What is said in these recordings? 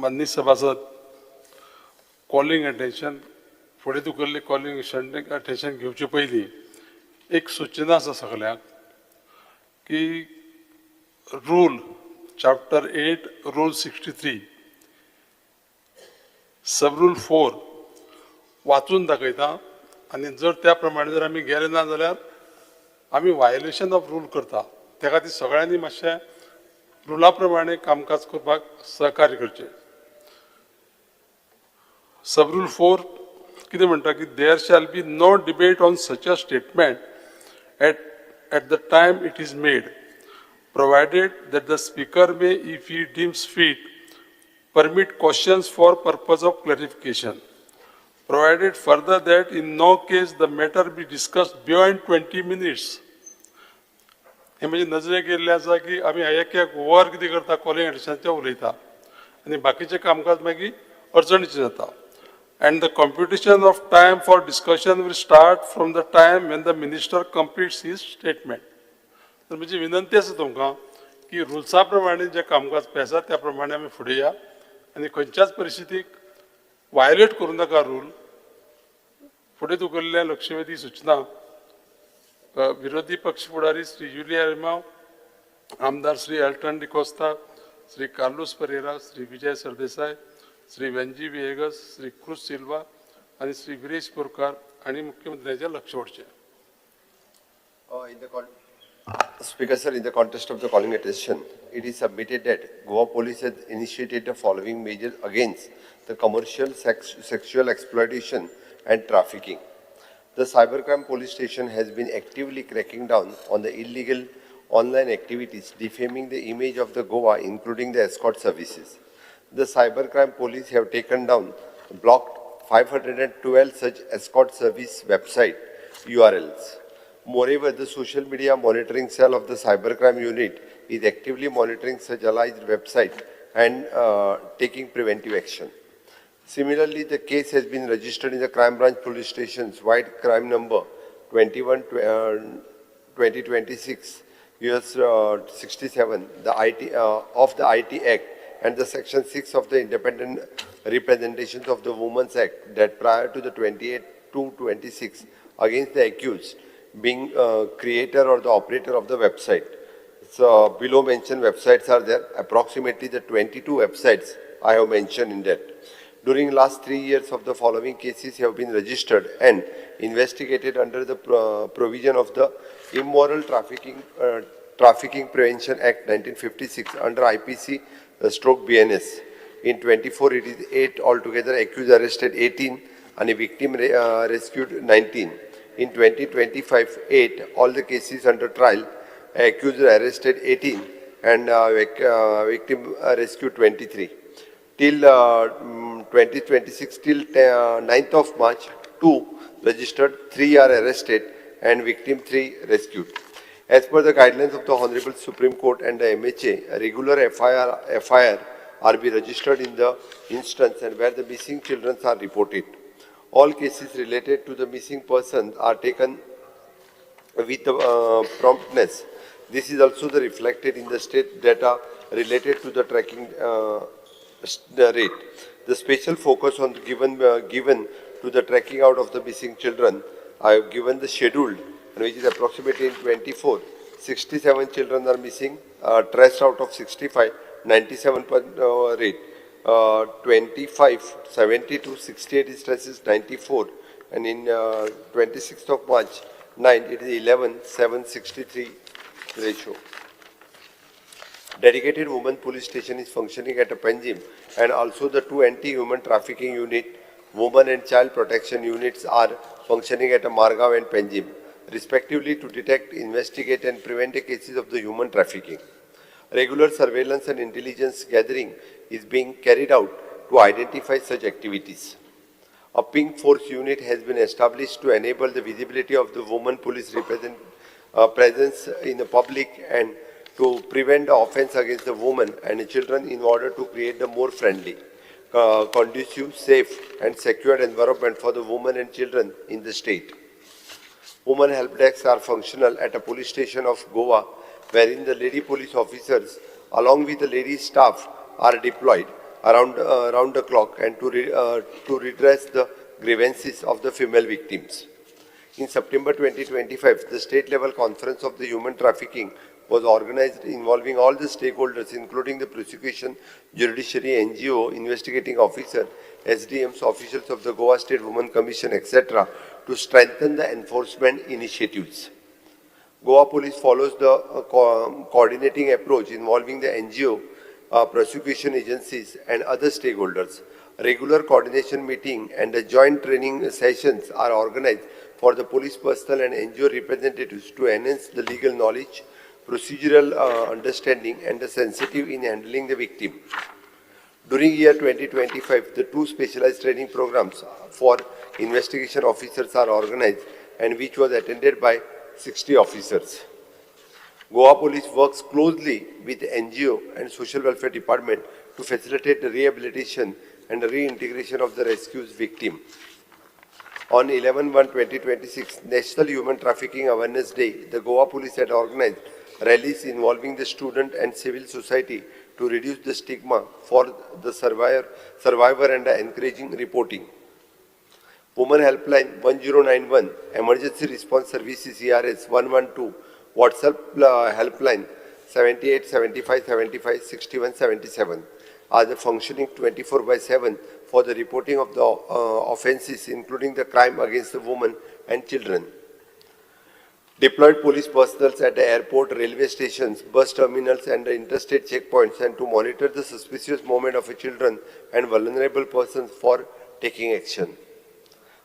माननीय सभासद calling attention फुडें तुगेल्ले कॉलिंग अटेन्शन घेवचे पयलीं एक सूचना आसा सगळ्यांक की रूल चॅप्टर 8 रूल 63 सब रूल 4 वाचून दाखयता आनी जर त्या प्रमाणे जर आमी गेले ना जाल्यार आमी वायोलेशन ऑफ रूल करता. त्या खातीर सगळ्यांनी मातशें रुला प्रमाणे कामकाज करपाक सहकार्य करचें. सब रूल 4 कितें म्हणटा की there shall be no debate on such a statement at the time it is made, provided that the speaker may, if he deems fit, permit questions for purpose of clarification. Provided further that in no case the matter be discussed beyond 20 minutes. हे म्हणजे नजरेक येयल्लें आसा की आमी एक वर कितें करता calling एडिशनाचें उलयता आनी बाकीचें कामकाज मागीर अडचणीचें जाता. And the computation of time for discussion will start from the time when the minister completes his statement. तर म्हजी विनंती आसा तुमकां की रुल्सा प्रमाणे जे कामकाज पळय आसा त्या प्रमाणे आमी फुडें या आनी खंयच्याच परिस्थितीक वायोलेट करूं नाका रूल. फुडें तुगेल्ल्या लक्षवेधी सूचना विरोधी पक्ष फुडारी श्री जुलिया रेमाव, आमदार श्री एल्टन डिकोस्ता, श्री कार्लोस परेरा, श्री विजय सरदेसाय, श्री वेंजी विएगस, श्री क्रुज सिल्वा आणि श्री वीरेश बोरकार आणि मुख्यमंत्र्यांचे लक्ष ओडचे. Speaker sir, in the context of the calling attention, it is submitted that Goa Police has initiated the following measures against the commercial sexual exploitation and trafficking. The Cybercrime Police Station has been actively cracking down on the illegal online activities defaming the image of the Goa, including the escort services. The Cybercrime Police have taken down, blocked 512 such escort service website URLs. Moreover, the social media monitoring cell of the Cybercrime Unit is actively monitoring such alleged website and taking preventive action. Similarly, the case has been registered in the Crime Branch Police Station's wide crime number 21/2026 US 67 of the IT Act and the Section 6 of the Independent Representations of the Women's Act that prior to the 28/2/26 against the accused being creator or the operator of the website. So below mentioned websites are there, approximately the 22 websites I have mentioned in that. During last 3 years of the following cases have been registered and investigated under the provision of the Immoral Trafficking Prevention Act 1956 under IPC stroke BNS. In 24 it is 8 altogether, accused arrested 18 and a victim rescued 19. In 2025, 8 all the cases under trial, accused arrested 18 and victim rescued 23. Till 2026, till 9th of March, 2 registered, 3 are arrested and victim 3 rescued. As per the guidelines of the Honorable Supreme Court and the MHA, a regular FIR are be registered in the instance and where the missing children are reported. All cases related to the missing person are taken with promptness. This is also reflected in the state data related to the tracking rate. The special focus on given to the tracking out of the missing children, I have given the scheduled, which is approximately in 24. 67 children are missing, traced out of 65, 97 rate. 25, 72, 68 is stresses 94, and in 26th of March, 9, it is 11, 763 ratio. Dedicated Women Police Station is functioning at a Panjim, and also the 2 anti-human trafficking unit, Women and Child Protection units are functioning at a Margaon and Panjim, respectively to detect, investigate and prevent the cases of the human trafficking. Regular surveillance and intelligence gathering is being carried out to identify such activities. A pink force unit has been established to enable the visibility of the women police presence in the public and to prevent the offense against the women and children in order to create a more friendly, conducive, safe and secure environment for the women and children in the state. Women help desks are functional at a police station of Goa, wherein the lady police officers along with the lady staff are deployed around the clock and to redress the grievances of the female victims. In September 2025, the state-level conference of the human trafficking was organized involving all the stakeholders, including the prosecution, judiciary, NGO, investigating officer, SDMs, officials of the Goa State Women Commission, etc., to strengthen the enforcement initiatives. Goa Police follows the coordinating approach involving the NGO, prosecution agencies and other stakeholders. Regular coordination meeting and the joint training sessions are organized for the police personnel and NGO representatives to enhance the legal knowledge, procedural understanding and the sensitive in handling the victim. During year 2025, the 2 specialized training programs for investigation officers are organized and which was attended by 60 officers. Goa Police works closely with NGO and Social Welfare Department to facilitate the rehabilitation and the reintegration of the rescued victim. On 11/1/2026, National Human Trafficking Awareness Day, the Goa Police had organized rallies involving the student and civil society to reduce the stigma for the survivor and encouraging reporting. Women Helpline 1091, Emergency Response Services ERS 112, WhatsApp Helpline 78 75 75 61 77 are the functioning 24/7 for the reporting of the offences, including the crime against the women and children. Deployed police personnel at the airport, railway stations, bus terminals and the interstate checkpoints and to monitor the suspicious movement of children and vulnerable persons for taking action.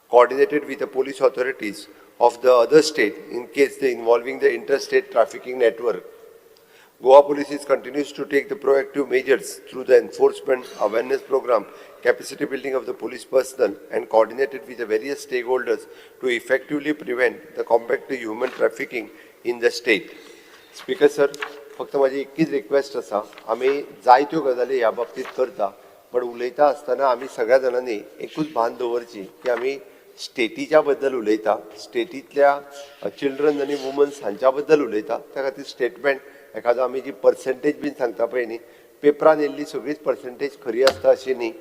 Coordinated with the police authorities of the other state in case they involving the interstate trafficking network. Goa Police continues to take the proactive measures through the enforcement awareness program, capacity building of the police personnel and coordinated with the various stakeholders to effectively prevent the combat to human trafficking in the state. Speaker sir, फक्त माझी एकच request असा, आम्ही जायत्यो गजाली ह्या बाबतीत करता, पण उलयता असताना आम्ही सगळ्या जणांनी एकूच भान दवरची की आम्ही स्टेटीच्या बद्दल उलयता, स्टेटीतल्या चिल्ड्रन आणि वुमन्स हांच्या बद्दल उलयता, त्या खातीर स्टेटमेंट एखादो आमी जी पर्सेंटेज बीन सांगता पळय न्ही, पेपरान येयल्ली सगळीच पर्सेंटेज खरी आसता अशी न्ही.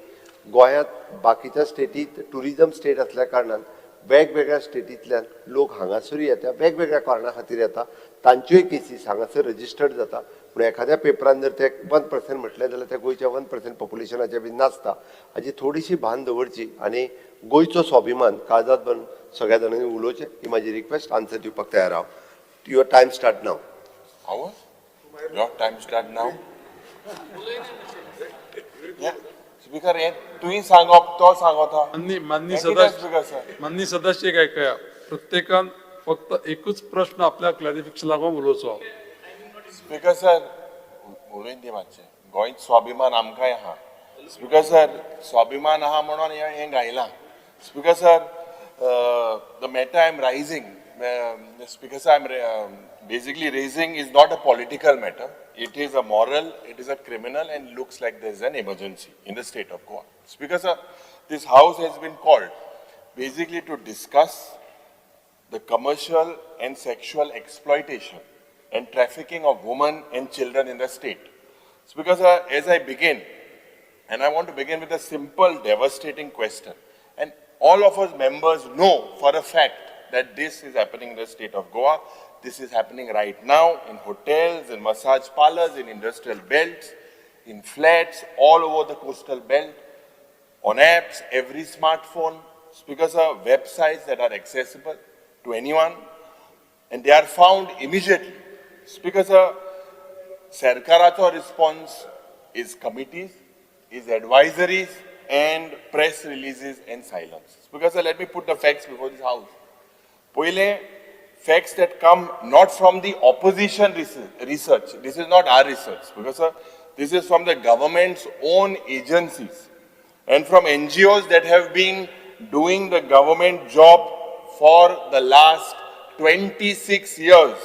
गोंयांत बाकीच्या स्टेटीत टुरिजम स्टेट असल्या कारणान वेगवेगळ्या स्टेटींतल्यान लोक हांगासर येता, वेगवेगळ्या कारणां खातीर येता, तांच्योय केसीस हांगासर रजिस्टर्ड जाता. पूण एखाद्या पेपरान जर ते 1% म्हटलें जाल्यार त्या गोंयच्या 1% पॉप्युलेशनाचें बीन नासता. हाजी थोडीशी भान दवरची आनी गोंयचो स्वाभिमान काळजात भरून सगळ्या जाणांनी उलोवचें ही म्हाजी रिक्वेस्ट. आन्सर दिवपाक तयार हांव. Your time start now. Our? Your time start now? Yeah. Speaker, तुही सांगप तो सांगता. माननीय सदस्य काय काय प्रत्येकान फक्त एकच प्रश्न आपल्या क्लॅरिफिकेशन लागून उलोवचो. स्पीकर सर, उलयन दी मातशें. गोंयत स्वाभिमान आमकांय आहा. स्पीकर सर, स्वाभिमान आहा म्हणून हें गायलां. Speaker sir, the matter I am raising, Speaker sir, I am basically raising is not a political matter. It is a moral, it is a criminal and looks like there is an emergency in the state of Goa. Speaker sir, this house has been called basically to discuss the commercial and sexual exploitation and trafficking of women and children in the state. Speaker sir, as I begin, and I want to begin with a simple, devastating question. And all of us members know for a fact that this is happening in the state of Goa. This is happening right now in hotels, in massage parlors, in industrial belts, in flats, all over the coastal belt, on apps, every smartphone. Speaker sir, websites that are accessible to anyone, and they are found immediately. Speaker sir, Sarkaracho response is committees, is advisories, and press releases and silence. Speaker sir, let me put the facts before this house. Poile, facts that come not from the opposition research. This is not our research, because this is from the government's own agencies and from NGOs that have been doing the government job for the last 26 years.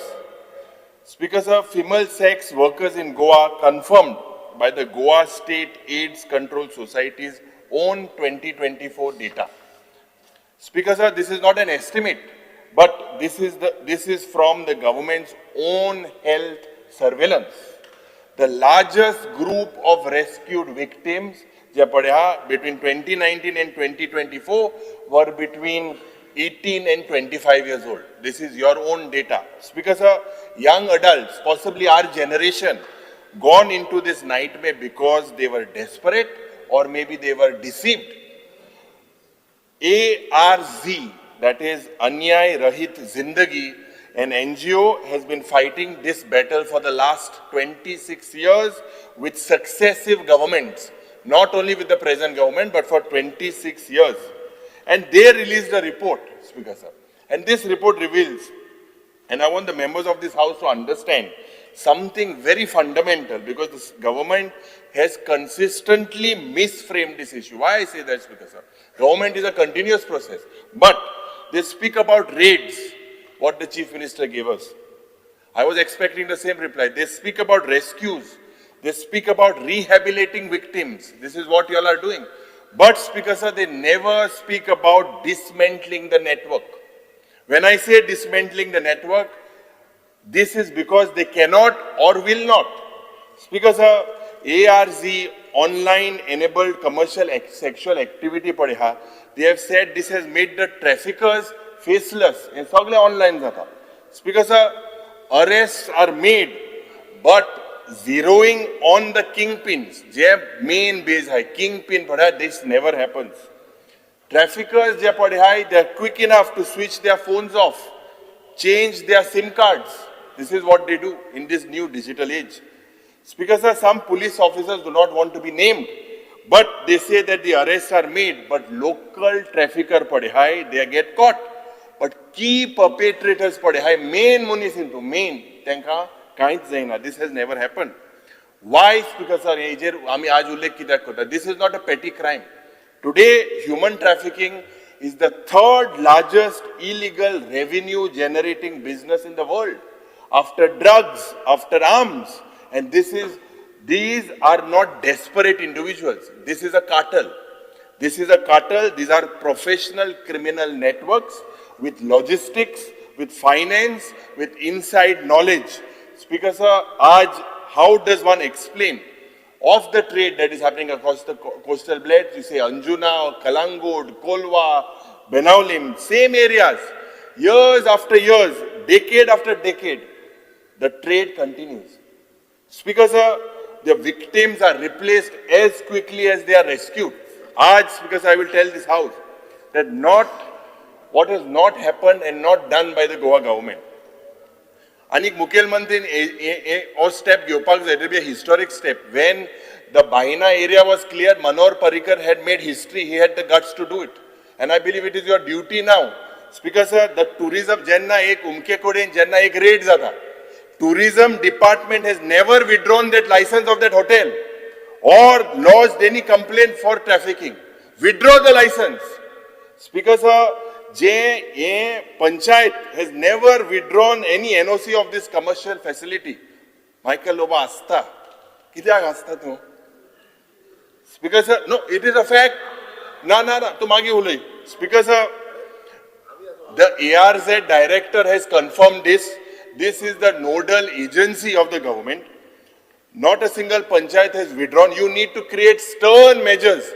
Speaker sir, female sex workers in Goa confirmed by the Goa State AIDS Control Society's own 2024 data. Speaker sir, this is not an estimate, but this is from the government's own health surveillance. the largest group of rescued victims જે પડ્યા between 2019 and 2024 were between 18 and 25 years old. This is your own data. Speaker sir, young adults, possibly our generation, gone into this nightmare because they were desperate or maybe they were deceived. ARZ, that is Anyay Rahit Zindagi, an NGO has been fighting this battle for the last 26 years with successive governments, not only with the present government, but for 26 years. And they released a report, Speaker sir. And this report reveals, and I want the members of this house to understand something very fundamental, because this government has consistently misframed this issue. Why I say that, Speaker sir? Government is a continuous process, but they speak about raids, what the Chief Minister gave us. I was expecting the same reply. They speak about rescues. They speak about rehabilitating victims. This is what you all are doing. But, Speaker sir, they never speak about dismantling the network. When I say dismantling the network, this is because they cannot or will not. Speaker sir, ARZ, online enabled commercial sexual activity padha, they have said this has made the traffickers faceless. And sagle online jata. Speaker sir, arrests are made, but zeroing on the kingpins, je main base hai, kingpin padha, this never happens. Traffickers je padha, they are quick enough to switch their phones off, change their SIM cards. This is what they do in this new digital age. Speaker sir, some police officers do not want to be named, but they say that the arrests are made, but local trafficker padha, they get caught. But key perpetrators padha, main munis into main, tenka kainch zaina. This has never happened. Why, Speaker sir, ami aaj ullekh kidak kota. This is not a petty crime. Today, human trafficking is the third largest illegal revenue generating business in the world, after drugs, after arms. And these are not desperate individuals. This is a cartel. This is a cartel. These are professional criminal networks with logistics, with finance, with inside knowledge. Speaker sir, how does one explain of the trade that is happening across the coastal belts? You say Anjuna, Kalangud, Kolwa, Benaulim, same areas. Years after years, decade after decade, the trade continues. Speaker sir, the victims are replaced as quickly as they are rescued. Speaker sir, I will tell this house that what has not happened and not done by the Goa government. Anik Mukhyamantrin or step Gyopak, it will be a historic step. When the Bahina area was clear, Manor Parrikar had made history. He had the guts to do it. And I believe it is your duty now. Speaker sir, the tourism, Jenna ek umke kode, Jenna ek raid zata. Tourism department has never withdrawn that license of that hotel or lodged any complaint for trafficking. Withdraw the license. Speaker sir, Panchayat has never withdrawn any NOC of this commercial facility. Michael Loba asta. Kityak asta tu? Speaker sir, no, it is a fact. Na, tu magi hulai. Speaker sir, the ARZ director has confirmed this. This is the nodal agency of the government. Not a single panchayat has withdrawn. You need to create stern measures.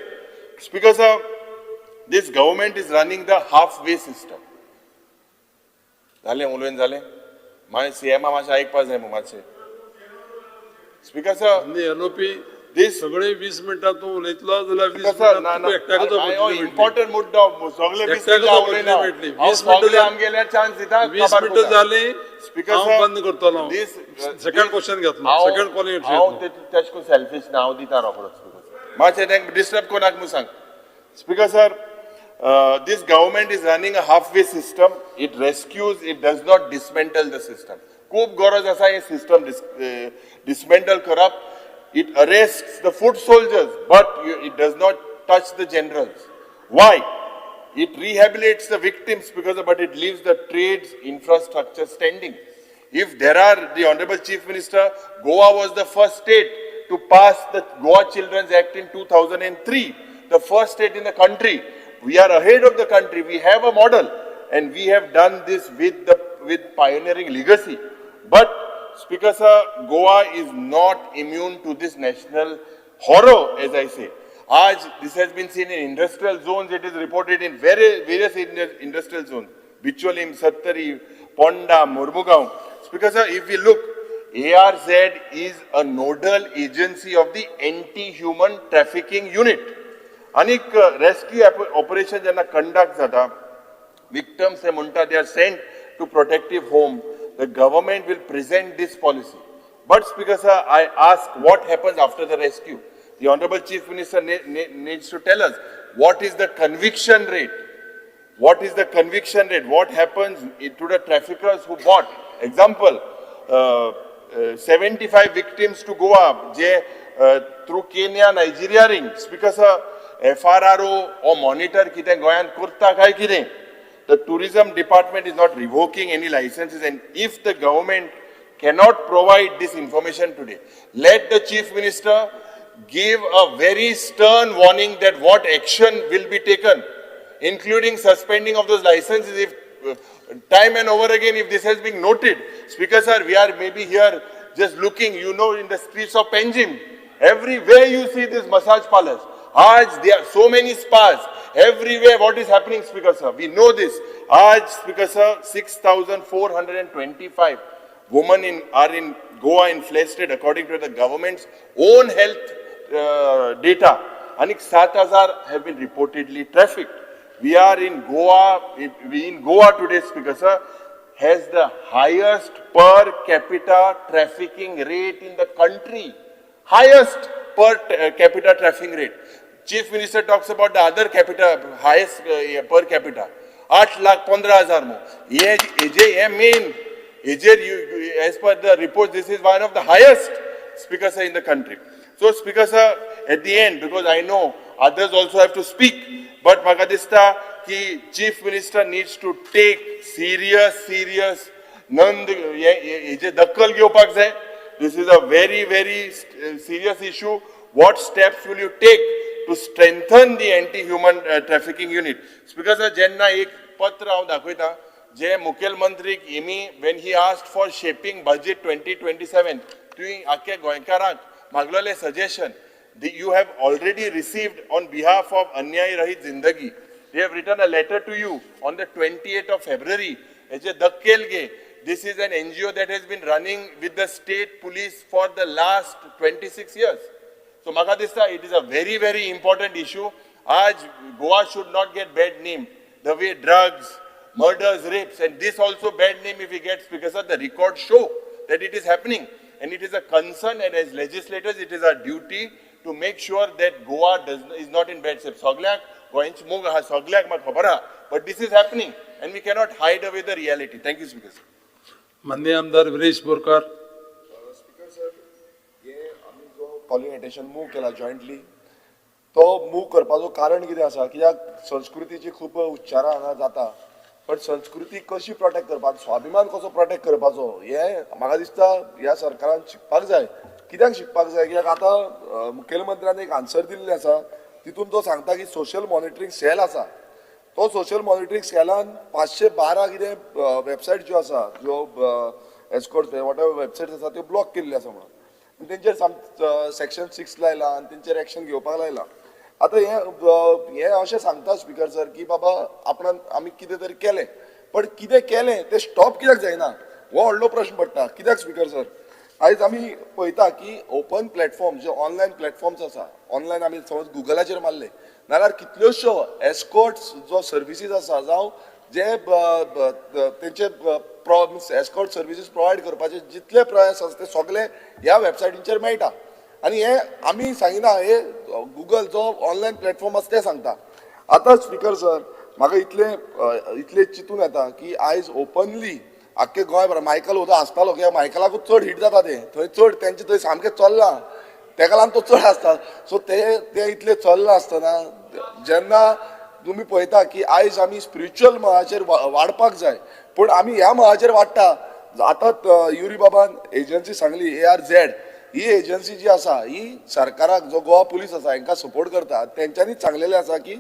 Speaker sir, this government is running the halfway system. Zale ulwen zale. My CM masha ek pas hai mumache. Speaker sir, NOP this सगळे 20 मिनिटातून उलयतलो जाल्यार 20 Speaker sir, मिनिटात एकट्याकच important मुद्दा सगळे 20 एकट्याकच मिनिटां opportunity उलयना. मेळटली. हांव 20 मिनिटां सगळे आमगेल्या chance दिता. 20 मिनिटां जाली Speaker हांव sir, बंद करतलो. सेकंड क्वेश्चन घेतलो. सेकंड कॉलिंग हांव तेचको सेल्फिश ना हांव दिता रोखडोच. मातशें तेंक डिस्टर्ब कोनाक म्हूण सांग. Speaker sir, this government is running a halfway system. It rescues, it does not dismantle the system. खूब गरज आसा हे system dismantle करप. It arrests the foot soldiers, but it does not touch the generals. Why? It rehabilitates the victims but it leaves the trade's infrastructure standing. If there are, the Honorable Chief Minister, Goa was the first state to pass the Goa Children's Act in 2003, the first state in the country. We are ahead of the country. We have a model, and we have done this with pioneering legacy. But Speaker sir, Goa is not immune to this national horror, as I say. This has been seen in industrial zones. It is reported in various industrial zones. Bicholim, Sattari, Ponda, Murmugaon. Speaker sir, if we look, ARZ is a nodal agency of the anti-human trafficking unit. Anik rescue operation jenna conduct jata, victims they are sent to protective home. The government will present this policy. But Speaker sir, I ask what happens after the rescue? The Honorable Chief Minister needs to tell us what is the conviction rate? What is the conviction rate? What happens to the traffickers who bought? Example, 75 victims to Goa, through Kenya, Nigeria ring. Speaker sir, FRRO or monitor kite Goyan kurta kai kite. The tourism department is not revoking any licenses, and if the government cannot provide this information today, let the Chief Minister give a very stern warning that what action will be taken, including suspending of those licenses if time and over again if this has been noted. Speaker sir, we are maybe here just looking, in the streets of Panjim. Everywhere you see these massage parlors. There are so many spas. Everywhere what is happening, Speaker sir? We know this. Speaker sir, 6,425 women are in Goa in infested according to the government's own health data. And 7,000 have been reportedly trafficked. We are in Goa. In Goa today, Speaker sir, has the highest per capita trafficking rate in the country. Highest per capita trafficking rate. Chief Minister talks about the other highest per capita. 8,15,000 more. As per the report, this is one of the highest, Speaker sir, in the country. So, Speaker sir, at the end, because I know others also have to speak, but Magadista, ki Chief Minister needs to take serious, this is a very serious issue. What steps will you take to strengthen the anti-human trafficking unit? Speaker sir, jenna ek patra haंव दाखयता, जे मुखेलमंत्रीक when he asked for shaping budget 2027, तुवें आख्या गोंयकारांक मागलेले suggestion, you have already received on behalf of Anyay Rahit Zindagi. They have written a letter to you on the 28th of February. This is an NGO that has been running with the state police for the last 26 years. So, Magadista, it is a very important issue. Goa should not get bad name. The way drugs, murders, rapes, and this also bad name if we get, because of the records show that it is happening. And it is a concern, and as legislators, it is our duty to make sure that Goa is not in bad shape. But this is happening, and we cannot hide away the reality. Thank you, Speaker. माननीय आमदार Viresh Borkar. Speaker sir, हे आमी जो calling attention move केला jointly, तो move करपाचो कारण कितें आसा? कित्याक संस्कृतीची खूब उच्चारां हांगा जाता, पण संस्कृती कशी प्रोटेक्ट करपाची, स्वाभिमान कसो प्रोटेक्ट करपाचो, हे म्हाका दिसता ह्या सरकारान शिकपाक जाय. कित्याक शिकपाक जाय? कित्याक आतां मुखेलमंत्र्यान एक आन्सर दिल्लें आसा, तितून तो सांगता की सोशल मॉनिटरींग सेल आसा. तो सोशल मॉनिटरींग सेलान 512 कितें वेबसायट ज्यो आसा, ज्यो एस्कॉर्ट वॉटेवर वेबसायट आसा त्यो ब्लॉक केल्ल्यो आसा म्हणून, आनी तेंचेर सेक्शन 6 लायला आनी तेंचेर एक्शन घेवपाक लायला. आतां हे अशें सांगता स्पीकर सर की बाबा आपणान आमी कितें तरी केलें, पण कितें केलें तें स्टॉप कित्याक जायना हो व्हडलो प्रश्न पडटा. कित्याक स्पीकर सर, आयज आमी पळयता की ओपन प्लॅटफॉर्म जे ऑनलायन प्लॅटफॉर्म्स आसा, ऑनलायन आमी समज गुगलाचेर मारले नाल्यार कितल्योश्यो एस्कॉर्ट्स जो सर्विसीस आसा, जावं जे तेंचे एस्कॉर्ट सर्विसीस प्रोवायड करपाचे जितले प्रयास आसा ते सगळे ह्या वेबसायटींचेर मेळटा. आनी हे आमी सांगिना, हे गुगल जो ऑनलायन प्लॅटफॉर्म आसा ते सांगता. आतां स्पीकर सर, म्हाका इतले चिंतून येता की आयज ओपनली आख्खे गोंयभर मायकल उदो आसतालो, कित्याक मायकलाकूच चड हिट जाता ते, थंय चड तेंचे थंय सामकें चल्लां, तेका लागून तो चड आसता. सो ते इतले चल्ला आसतना जेन्ना तुमी पळयता की आयज आमी स्पिरिच्युअल मळाचेर वाडपाक जाय, पूण आमी ह्या मळाचेर वाडटा. आतां युरी बाबान एजन्सी सांगली ARZ, ही एजन्सी जी आसा ही सरकाराक जो गोवा पुलीस आसा हांकां सपोर्ट करता, तेंच्यांनीच सांगलेलें आसा की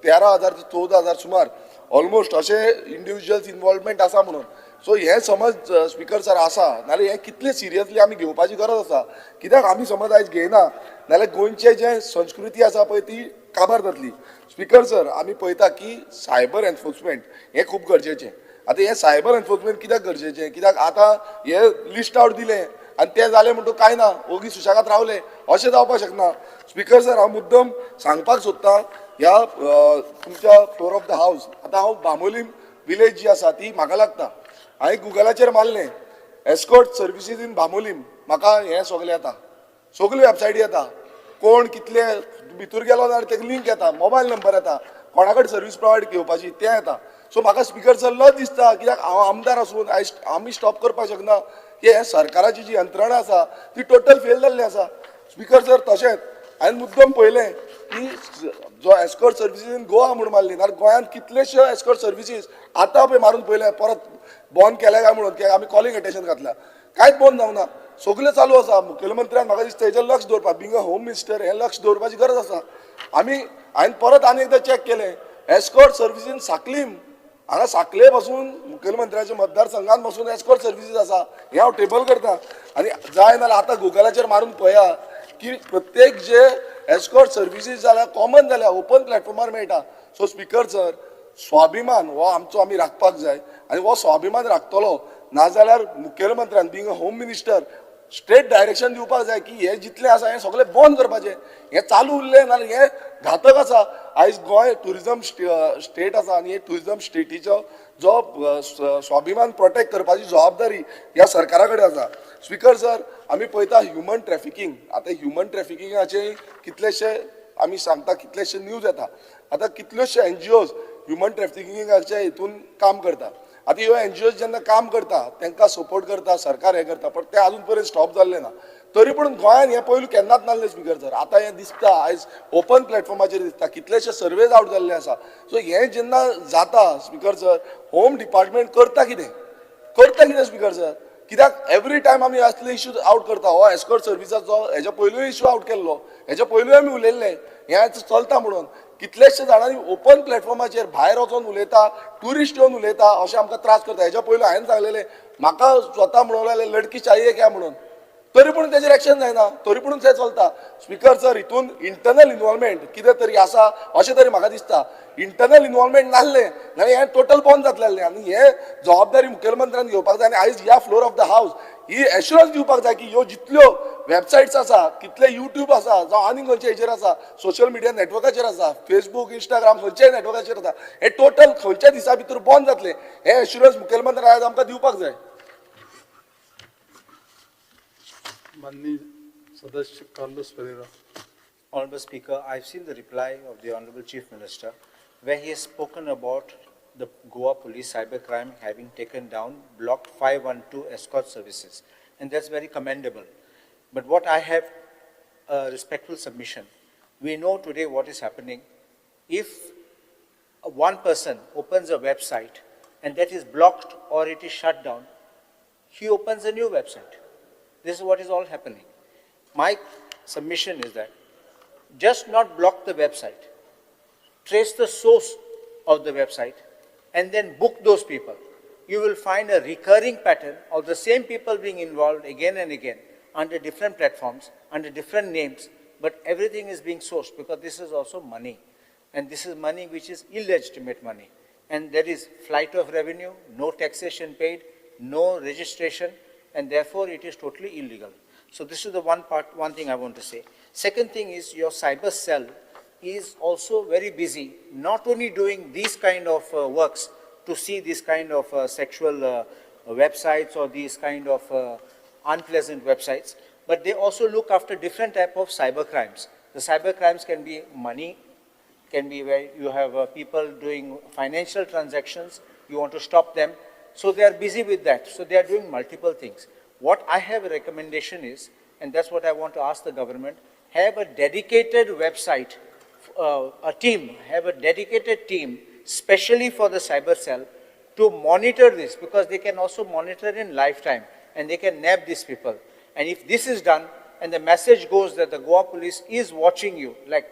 13,000 ते 14,000 सुमार ऑलमोस्ट अशे इंडिव्हिज्युअल्स इन्वॉल्वमेंट आसा म्हणून. सो हे समज स्पीकर सर आसा नाल्यार हे कितले सिरियसली आमी घेवपाची गरज आसा कित्याक आमी समज आयज घेयना नाल्यार गोंयचे जे संस्कृती आसा पळय ती काबार जातली स्पीकर सर आमी पळयता की सायबर एनफोर्समेंट हे खूब गरजेचें आतां हे सायबर एनफोर्समेंट कित्याक गरजेचें कित्याक आतां हे लिस्ट आउट दिलें आनी तें जालें म्हणटून काय ना ओगी सुशेगाद रावले अशें जावपाक शकना स्पीकर सर हांव मुद्दम सांगपाक सोदतां ह्या तुमच्या फ्लोर ऑफ द हावस आतां हांव बांबोलीम विलेज जी आसा ती म्हाका लागता हांवें गुगलाचेर मारलें एस्कॉर्ट सर्विसीस इन बांबोलीम म्हाका हें सगलें येता सगल्यो वेबसायटी येता कोण कितले भितर गेलो जाल्यार तेका लिंक येता मोबायल नंबर येता कोणा कडेन सर्वीस प्रोवायड घेवपाची तें येता सो म्हाका स्पीकर सर लज दिसता कित्याक हांव आमदार आसून आयज आमी स्टॉप करपाक शकना की हे सरकाराची जी यंत्रणा आसा ती टोटल फेल जाल्ली आसा स्पीकर सर तशेंच हांवें मुद्दम पळयलें की जो एस्कॉर्ट सर्विसीस इन गोवा म्हणून मारली नाल्यार गोंयांत कितलेशे एस्कॉर्ट सर्विसीस आतां पळय मारून पळयले परत बंद केल्या काय म्हणून कित्याक आमी कॉलिंग अटेन्शन घातल्या कांयच बंद जावना सगळें चालू आसा मुखेलमंत्र्यान म्हाका दिसता हेजेर लक्ष दवरपाक बिंग अ होम मिनिस्टर हें लक्ष दवरपाची गरज आसा हांवें परत आनी एकदां चॅक केलें एस्कॉर्ट सर्विसीस इन साकलीम हांगा साकले पासून मुखेलमंत्र्याच्या मतदारसंघात पासून एस्कॉर्ट सर्विसीस आसा हें हांव टेबल करतां आनी जाय नाल्यार आतां गुगलाचेर मारून पळया की प्रत्येक जे एस्कॉर्ट सर्विसीस जाल्या कॉमन जाल्या ओपन प्लॅटफॉर्मार मेळटा सो स्पीकर सर स्वाभिमान हो आमचो आमी राखपाक जाय आनी हो स्वाभिमान राखतलो नाजाल्यार मुखेलमंत्र्यान being a home minister straight direction दिवपाक जाय की हे जितलें आसा हें सगळें बंद करपाचें हें चालू उरलें नाल्यार हें घातक आसा आयज गोंय ट्युरिजम स्टेट आसा आनी हे ट्युरिजम स्टेटीचो जो स्वाभिमान प्रोटेक्ट करपाची जबाबदारी ह्या सरकारा कडेन आसा स्पीकर सर आमी पळयता ह्युमन ट्रॅफिकींग आतां ह्युमन ट्रॅफिकिंगाचे कितलेशे आमी सांगता कितलेशे न्यूज येता आतां कितल्योशे एनजीओज ह्युमन ट्रॅफिकिंगाच्या हितून काम करता आतां ह्यो एनजीओज जेन्ना काम करता तांकां सपोर्ट करता सरकार हें करता पण तें आजून पर्यंत स्टॉप जाल्लें ना तरी पूण गोंयांत हें पयलू केन्नाच नासलें स्पीकर सर आतां हें दिसता आयज ओपन प्लॅटफॉर्माचेर दिसता कितलेशे सर्वेज आउट जाल्ले आसा सो हें जेन्ना जाता स्पीकर सर होम डिपार्टमेंट करता कितें स्पीकर सर कित्याक एवरी टायम आमी असले इश्यूज आउट करता हो एस्कॉर्ट सर्विसाचो हेच्या पयलूय इश्यू आउट केल्लो हेच्या पयलूय आमी उलयल्ले हें चलता म्हणून कितलेशे जाणांनी ओपन प्लॅटफॉर्माचेर भायर वचून उलयता ट्युरिस्ट येवन उलयता अशें आमकां त्रास करता हेच्या पयलू हांवें सांगलेलें म्हाका स्वता म्हणून लडकी चाहिए क्या म्हणून तरी पूण तेजेर एक्शन जायना तरी पूण तें चलता स्पीकर सर हितून इंटरनल इन्वॉल्वमेंट कितें तरी आसा अशें तरी म्हाका दिसता इंटरनल इन्वॉल्वमेंट नासलें जाल्यार हें टोटल बंद जातलें आनी हें जबाबदारी मुखेलमंत्र्यान घेवपाक जाय आनी आयज ह्या फ्लोर ऑफ द हावस ही एश्युरन्स दिवपाक जाय की ह्यो जितल्यो वेबसायट्स आसा कितले युट्यूब आसा जावं आनी खंयचे हेचेर आसा सोशल मिडिया नेटवर्काचेर आसा फेसबूक इंस्टाग्राम खंयच्याय नेटवर्काचेर आसा हे टोटल खंयच्या दिसा भितर बंद जातले हे एश्युरन्स मुखेलमंत्र्यान आयज आमकां दिवपाक जाय माननीय सदस्य Carlos Pereira. Honorable Speaker, I've seen the reply of the Honorable Chief Minister where he has spoken about the Goa police cybercrime having taken down blocked 512 escort services, and that's very commendable. But what I have a respectful submission, we know today what is happening. If one person opens a website and that is blocked or it is shut down, he opens a new website. This is what is all happening. My submission is that just not block the website, trace the source of the website, and then book those people. You will find a recurring pattern of the same people being involved again and again under different platforms, under different names, but everything is being sourced because this is also money. And this is money which is illegitimate money. And there is flight of revenue, no taxation paid, no registration, and therefore it is totally illegal. So this is the one thing I want to say. Second thing is your cyber cell is also very busy, not only doing these kind of works to see this kind of sexual websites or these kind of unpleasant websites, but they also look after different type of cyber crimes. The cyber crimes can be money, can be where you have people doing financial transactions, you want to stop them. So they are busy with that. So they are doing multiple things. What I have a recommendation is, and that's what I want to ask the government, have a dedicated website, have a dedicated team, specially for the cyber cell, to monitor this, because they can also monitor in lifetime, and they can nab these people. And if this is done, and the message goes that the Goa police is watching you, like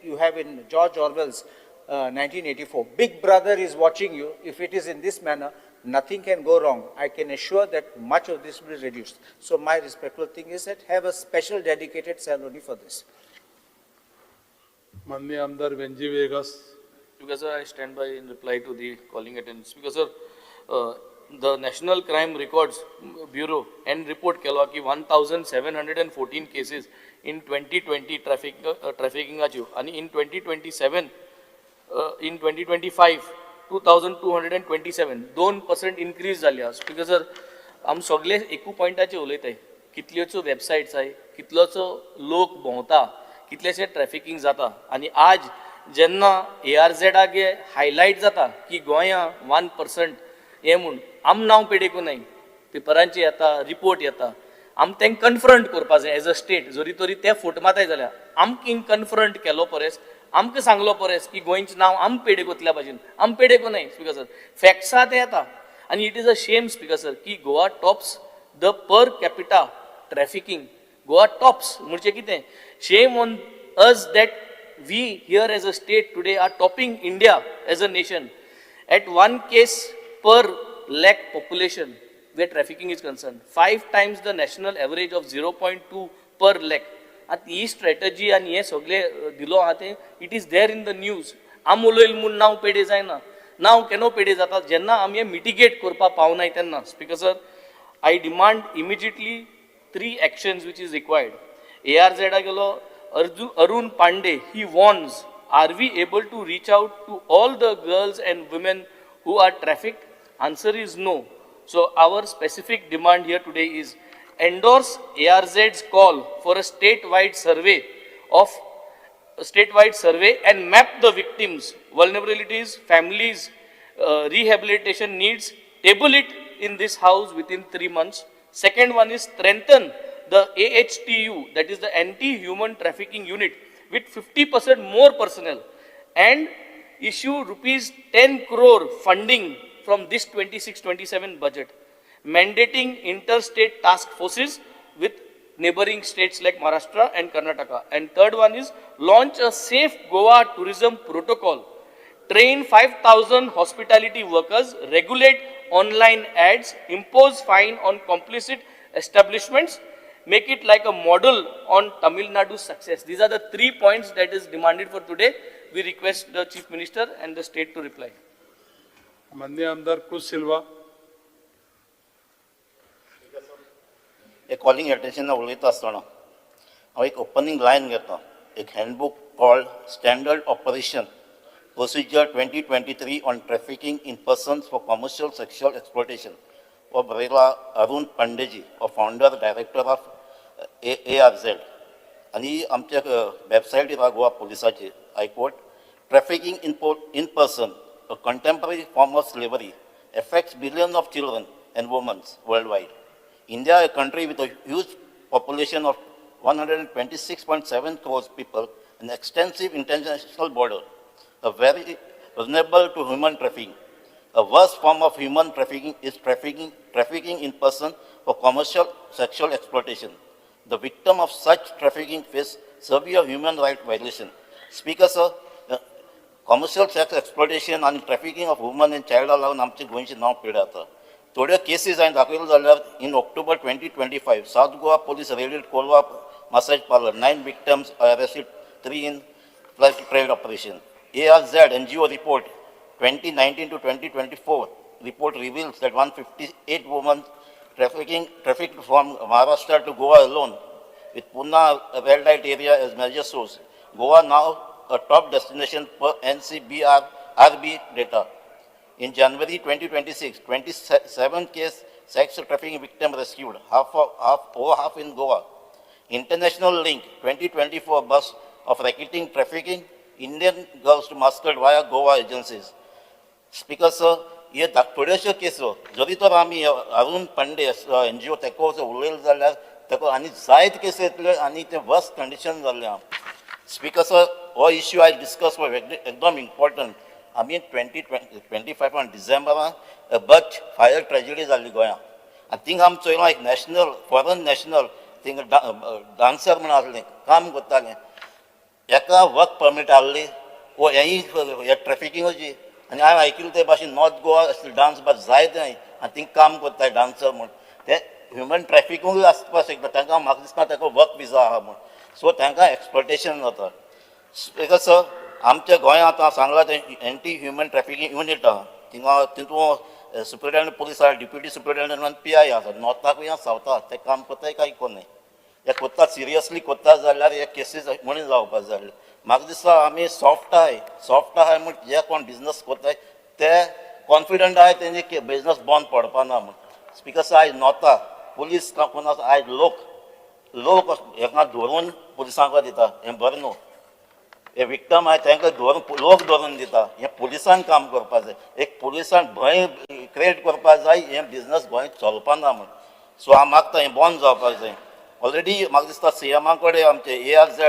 you have in George Orwell's 1984, Big Brother is watching you. If it is in this manner, nothing can go wrong. I can assure that much of this will be reduced. So my respectful thing is that have a special dedicated cell only for this. माननीय आमदार Venzy Vegas. Because sir, I stand by in reply to the calling attendance. Because sir, the National Crime Records Bureau and report केलो की 1,714 cases in 2020 trafficking achieve, and in 2027, in 2025, 2,227, 2% increase झाली. Because sir, आम सगळे एकू पॉइंटाचे उलयताय. कितल्योचो websites आय, कितलोचो लोक भोंवता, कितलेशे trafficking जाता, आणि आज जेन्ना ARZ हायलायट जाता की गोंया 1% हे म्हूण आम नांव पेडेको नाय, पेपरांचे येता, रिपोर्ट येता, आम तेंक कन्फ्रंट करपा जाय एज अ स्टेट. जरी तरी ते फूट माताय जाल्यार आमकां कन्फ्रंट केलो परेस, आमकां सांगलो परेस की गोंयचें नांव आम पेडेकोतल्या भाशेन आम पेडेको नाय. स्पिकर सर, फॅक्ट्स आहा ते येता, आनी it is a shame speaker sir की Goa tops the per capita trafficking. Goa tops म्हणजे कितें? Shame on us that we here as a state today are topping India as a nation at 1 case per lakh population where trafficking is concerned, 5 times the national average of 0.2 per lakh. At he strategy आणि हे सगळे दिलो आहा ते it is there in the news. आम उलयल म्हूण नांव पेडे जायना, नांव केनो पेडे जाता जेन्ना आमी हे मिटिगेट करपा पावनाय तेन्ना. Speaker sir, I demand immediately 3 actions which is required. ARZ गेलो Arun Pandey, he warns, are we able to reach out to all the girls and women who are trafficked? Answer is no. So our specific demand here today is endorse ARZ's call for a statewide survey and map the victims, vulnerabilities, families, rehabilitation needs, table it in this house within 3 months. Second one is strengthen the AHTU, that is the Anti-Human Trafficking Unit, with 50% more personnel, and issue rupees 10 crore funding from this 26-27 budget, mandating interstate task forces with neighboring states like Maharashtra and Karnataka. And third one is launch a safe Goa tourism protocol, train 5,000 hospitality workers, regulate online ads, impose fine on complicit establishments, make it like a model on Tamil Nadu's success. These are the 3 points that is demanded for today. We request the Chief Minister and the state to reply. माननीय आमदार कुश सिल्वा. एक calling attention उलयता आसतना हांव एक opening lion घेता. एक handbook called standard operation procedure 2023 on trafficking in persons for commercial sexual exploitation हो बरयला अरुण पांडेजी, हो फाउंडर डायरेक्टर ऑफ ARZ. आनी आमच्या वेबसायटीर आहा गोवा पुलिसाची, I quote, trafficking in person, a contemporary form of slavery, affects billions of children and women worldwide. India, a country with a huge population of 126.7 crores people, an extensive international border, a very vulnerable to human trafficking. A worst form of human trafficking is trafficking in person for commercial sexual exploitation. The victim of such trafficking face severe human rights violation. Speaker, sir, commercial sex exploitation and trafficking of women and child लागून आमचे गोंयचे नांव पिड्या जाता. थोड्यो cases हांवें दाखयल्यो जाल्यार in October 2025 south Goa police raided Colva massage parlor. 9 victims are arrested, 3 in flash trade operation. ARZ NGO report 2019 to 2024 report reveals that 158 women trafficked from Maharashtra to Goa alone, with Pune red light area as major source. Goa now a top destination per NCBRB data. In January 2026, 27 case sex trafficking victim rescued, over half in Goa. International link 2024 bus of racketeering trafficking Indian girls to Muscat via Goa agencies. Speaker, sir, हे थोड्योश्यो केसो जरी तर आमी Arun Pandey NGO तेको उलयलो जाल्यार तेको आनी जायत केसी येतल्यो आनी ते वर्स्ट कंडिशन जाल्ले आहा. स्पीकर सर, हो इश्यू आयज डिस्कस एकदम इम्पॉर्टंट. आमी 2025 डिसेंबरान बच फायर ट्रेजेडी जाल्ली गोंयांत, आनी थिंग आमी चोयलां एक national foreign national thing dancer म्हण आसलें, काम करतालें, एका वर्क परमीट आहली वो हेय ट्रॅफिकिंगाची, आनी हांवें आयकिल्लें ते भाशेन नॉर्थ गोवा डान्स बार जायते आनी थिंग काम करताय डान्सर म्हूण ते ह्युमन ट्रॅफिकूय आसपाक शकता तांकां म्हाका दिसता ताका वर्क विजा आहा म्हूण सो तांकां एक्सप्लॉटेशन जाता बिकॉज आमच्या गोंयांत आतां सांगलां ते एंटी ह्युमन ट्रॅफिकींग युनीट आहा थिंगा तितून सुपरिटेंडंट पुलीस आहा डिप्युटी सुपरिटेंडंट PI आसा नॉर्थाकूय आहा सावथाक ते काम कोत्ताय काय कोन्नाय हे कोत्ता सिरियसली कोत्ता जाल्यार हे केसीस म्हणून जावपाक जाय म्हाका दिसता आमी सॉफ्ट आहाय म्हूण जे कोण बिजनस कोत्ताय ते कॉन्फिडंट आहाय तेंचे बिजनस बंद पडपाना म्हूण बिकॉज आयज नॉर्था पुलीस कोण आसा आयज लोक हेका धरून पुलिसांक दिता हें बरें न्हू हे विक्टम आहाय तांकां धरून लोक धरून दिता हें पुलिसान काम करपाक जाय एक पुलिसान भंय क्रिएट करपाक जाय हें बिजनस गोंय चलपाना म्हूण सो हांव मागता हें बंद जावपाक जाय ऑलरेडी म्हाका दिसता CM कडेन आमचे ARZ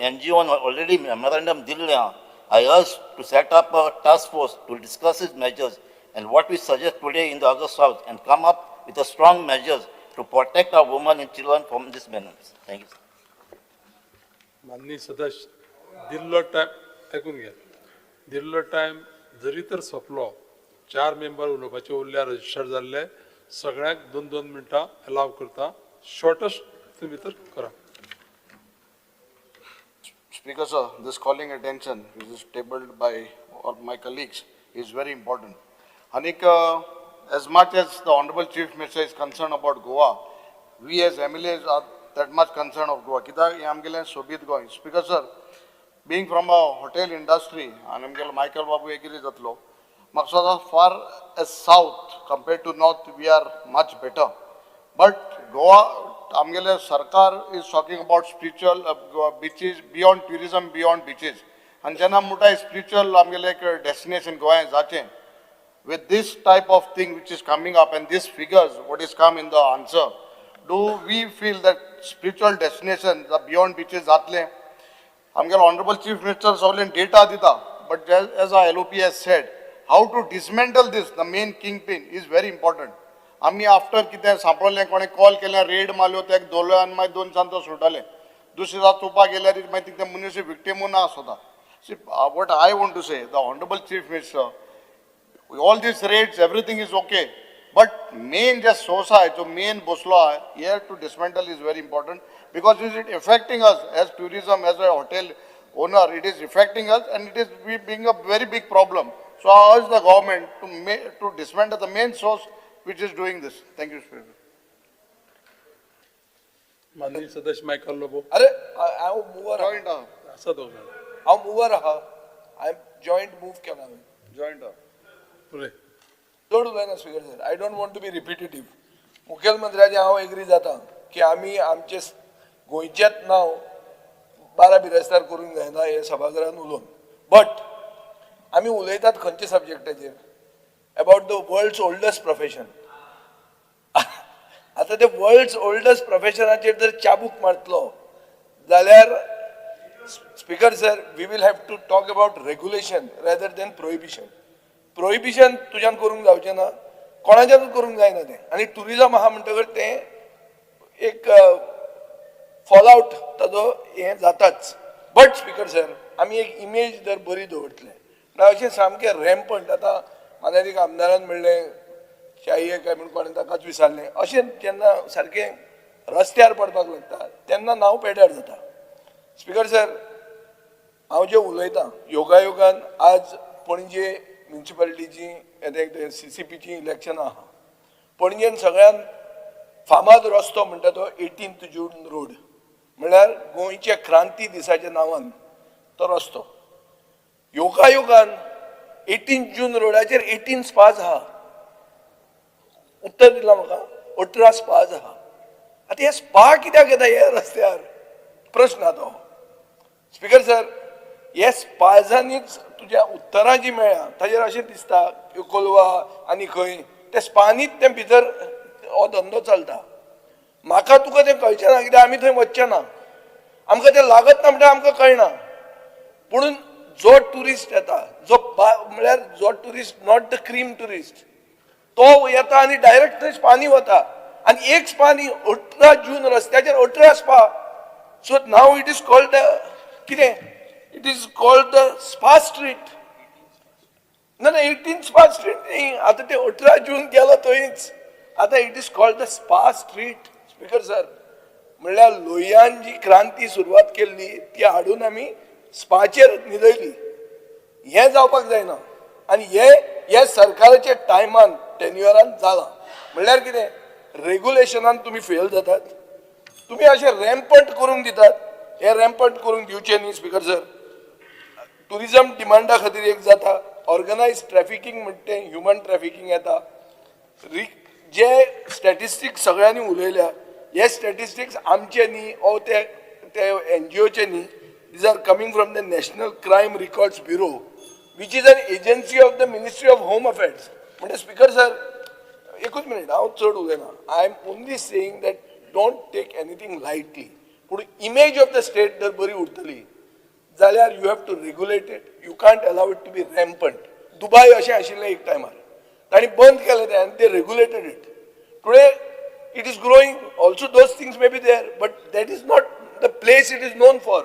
NGOन ऑलरेडी मेमोरेंडम दिल्लें आहा I urge to set up a task force to discuss its measures and what we suggest today in the August South and come up with a strong measures to protect our women and children from this menace. Thank you. माननीय सदस्य दिल्लो time ऐकून घ्या दिल्लो time जरी तर सोंपलो 4 member उलोवपाचे उरल्या रजिस्टर जाल्ले सगळ्यांक 2-2 मिनटां अलाव करता शॉर्टेस्ट भितर करा. Speaker sir, this calling attention which is tabled by all my colleagues is very important. Anik, as much as the Honorable Chief Minister is concerned about Goa, we as MLAs are that much concerned of Goa. Kita amgele sobit going. Speaker sir, being from a hotel industry, and amgele Michael Babu agree zatlo, maksada far as south compared to north, we are much better. But Goa, amgele Sarkar is talking about spiritual beaches, beyond tourism, beyond beaches. And jana muta spiritual amgele destination Goa zache. With this type of thing which is coming up and these figures, what is come in the answer, do we feel that spiritual destinations, the beyond beaches zatle, amgele Honorable Chief Minister Sovereign data dita, but as our LOP has said, how to dismantle this, the main kingpin is very important. आम्ही after कितें सांपळलें कोणें call केलें red मारल्यो तेका दवरलो आनी मागीर 2 दिसांनी तो सुटले दुसरे दिसा चोवपाक गेल्यार मागीर तिका मनीस विक्टीमू ना सोदा see what I want to say the honourable chief minister all these raids everything is okay but main जे सोर्स आहे जो मेन बसलो आहे here to dismantle is very important because is it affecting us as tourism as a hotel owner it is affecting us and it is being a very big problem so I urge the government to dismantle the main source which is doing this. Thank you, Speaker. माननीय सदस्य Michael Lobo अरे हांव mover Joint, आसा दोन हांव mover आहा हांवें joint move केला हांवें joint. पुरे चड उलयना speaker sir I don't want to be repetitive मुखेलमंत्र्याचे हांव एग्री जाता की आमी आमचे गोंयचेच नांव बारा बिरेस्तार करूंक जायना हे सभागृहान उलोवन बट आमी उलयतात खंयच्या सब्जेक्टाचेर about the world's oldest profession. आता ते वर्ल्ड्स ओल्डस्ट प्रोफेशनाचेर जर चाबूक मारतलो जाल्यार speaker sir we will have to talk about regulation rather than prohibition तुज्यान करूंक जावचें ना कोणाच्यानूच करूंक जायना तें आनी टुरिजम आहा म्हणटकर तें एक फॉलआउट ताजो हें जाताच बट स्पीकर सर आमी एक इमेज जर बरी दवरतले अशें सामकें रॅम्पंट आतां मागीर एक आमदारान म्हणलें शाही काय म्हणून कोणें ताकाच विचारलें अशें जेन्ना सारकें रस्त्यार पडपाक लागता तेन्ना नांव पेड्यार जाता स्पीकर सर हांव जें उलयतां योगायोगान आज पणजे म्युनिसिपालिटीची CCPची इलेक्शनां आहा पणजेन सगळ्यान फामाद रस्तो म्हणटा तो 18th जून रोड म्हळ्यार गोंयच्या क्रांती दिसाच्या नांवान तो रस्तो योगायोगान 18 जून रोडाचेर 18 स्पाज आहा उत्तर दिला म्हाका 18 स्पाज आहा आतां हे स्पा कित्याक येता ह्या रस्त्यार प्रश्न तो स्पीकर सर हे स्पाजांनीच तुज्या उत्तरां जी मेळ्ळ्या ताजेर अशें दिसता कोलवा आनी खंय ते स्पानीच ते भितर हो धंदो चलता म्हाका तुका तें कळचें ना कित्याक आमी थंय वचचे ना आमकां तें लागत ना म्हणटा आमकां कळना पुणून जो टुरिस्ट येता जो म्हळ्यार जो tourist not the cream tourist तो येता आनी डायरेक्ट थंय स्पानी वता आनी एक स्पानी 18 जून रस्त्याचेर 18 स्पा सो नाव इट इज कॉल्ड कितें it is called the spa street ना ना 18 स्पा स्ट्रीट नाही आता ते 18 जून गेलो थंयच आता it is called the spa street speaker sir म्हणल्यार लोह्यान जी क्रांती सुरवात केल्ली ती हाडून आमी स्पाचेर न्हिदयली हे जावपाक जायना आनी हे सरकाराच्या टायमान टेन्युअरान जाला म्हणल्यार कितें रेग्युलेशनान तुमी फेल जातात तुमी अशें रॅम्पंट करून दितात हे रॅम्पंट करून दिवचे न्ही स्पीकर सर टुरिजम डिमांडा खातीर एक जाता ऑर्गनायज ट्रॅफिकींग म्हणटा तें ह्युमन ट्रॅफिकींग येता जे स्टॅटिस्टिक्स सगळ्यांनी उलयल्या हे स्टॅटिस्टिक्स आमचे न्ही ओ ते NGOचे न्ही these are coming from the national crime records bureau which is an agency of the ministry of home affairs म्हणजे स्पीकर सर एकूच मिनिट हांव चड उलयना I am only saying that don't take anything lightly पूण image of the state जर बरी उरतली जाल्यार you have to regulate it you can't allow it to be rampant दुबय अशें आशिल्लें एक टायमार तांणी बंद केलें तें आनी ते regulated it today it is growing also those things may be there but that is not the place it is known for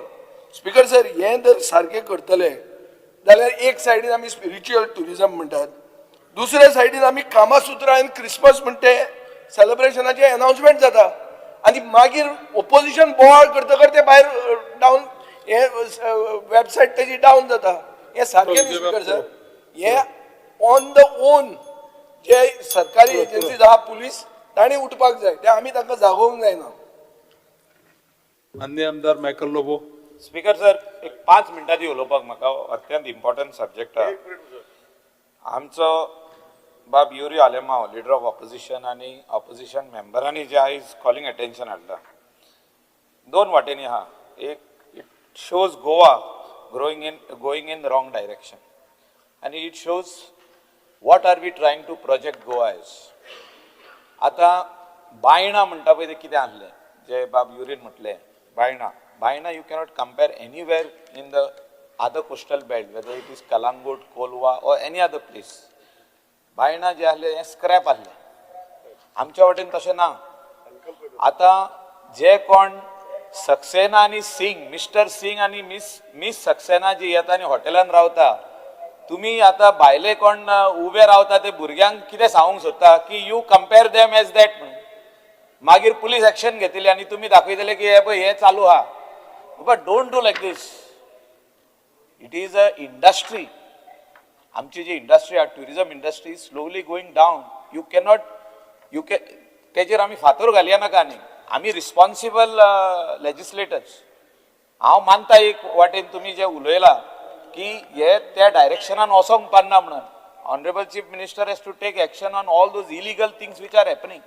speaker sir हें जर सारकें करतले जाल्यार एक सायडीन आमी स्पिरिच्युअल टुरिजम म्हणटात दुसऱ्या सायडीन आमी कामासुत्रा आनी क्रिसमस म्हणटे सेलिब्रेशनाचे अनाउन्समेंट जाता आनी मागीर ओपोजिशन बोवाळ करता करता भायर डावन हे वेबसायट तेजी डावन जाता हे सारकें न्ही स्पीकर सर हे ऑन द ओन जे सरकारी एजन्सीज आहा पुलीस तांणी उठपाक जाय ते आमी तांकां जागोवंक जायना अन्य आमदार मायकल लोबो. स्पीकर सर एक 5 मिनटांनी उलोवपाक म्हाका अत्यंत इम्पॉर्टंट सब्जेक्ट आहा आमचो बाब Yuri Alemao leader of opposition आनी ऑपोजिशन मेंबरांनी जे आयज कॉलिंग अटेन्शन हाडला दोन वाटेनी आहा एक it shows Goa going in wrong direction आनी it shows what are we trying to project Goa as आतां बायणां म्हणटा पळय तें कितें आसलें जे बाब युरीन म्हटलें Baina you cannot compare anywhere in the other coastal belt, whether it is Kalangut, Kolwa or any other place. Baina जे आसले हे स्क्रॅप आसले आमच्या वाटेन तशें ना आतां जे कोण सक्सेना आनी सिंग मिस्टर सिंग आनी मिस सक्सेना जी येता आनी हॉटेलान रावता तुमी आतां भायले कोण उबे रावता ते भुरग्यांक कितें सांगूंक सोदता की you compare them as that म्हणून मागीर पुलीस एक्शन घेतली आनी तुमी दाखयतले की हे पळय हे चालू आहा but don't do like this it is a industry आमची जी इंडस्ट्री आहा tourism industry slowly going down you can तेजेर आमी फातर घालया नाका न्ही आमी रिस्पॉन्सिबल लेजिस्लेटर्स हांव मानता एक वाटेन तुमी जे उलयला की हे त्या डायरेक्शनान वचोंक पारना म्हणून honourable chief minister has to take action on all those illegal things which are happening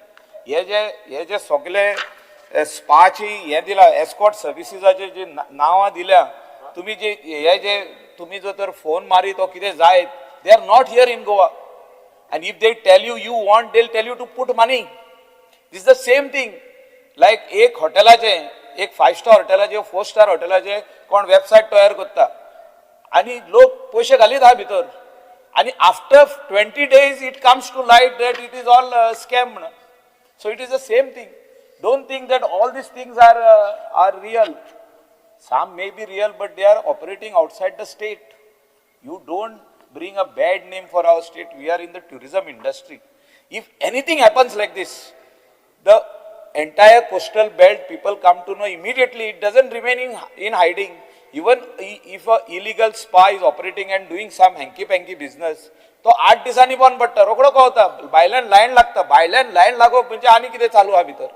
हे जे सगळे स्पाची हे दिला एस्कॉर्ट सर्विसीसाचे जे नांवां दिल्या तुम्ही जे तुम्ही जो तर फोन मारी तो कितें जाय they are not here in Goa and if they tell you want they tell you to put money this the same thing like एक हॉटेलाचे एक 5 स्टार हॉटेलाचे 4 स्टार हॉटेलाचे कोण वेबसायट तयार करता आनी लोक पयशे घालीत आहा भितर आनी after 20 days it comes to light that it is all scam म्हणून so it is the same thing don't think that all these things are real. Some may be real, but they are operating outside the state. You don't bring a bad name for our state. We are in the tourism industry. If anything happens like this, the entire coastal belt people come to know immediately. It doesn't remain in hiding. Even if a illegal spa is operating and doing some hanky-panky business, तो 8 दिसांनी बंद पडटा रोकडो कळटा भायल्यान lion लागता भायल्यान lion लागप म्हणजे आनी कितें चालू आहा भितर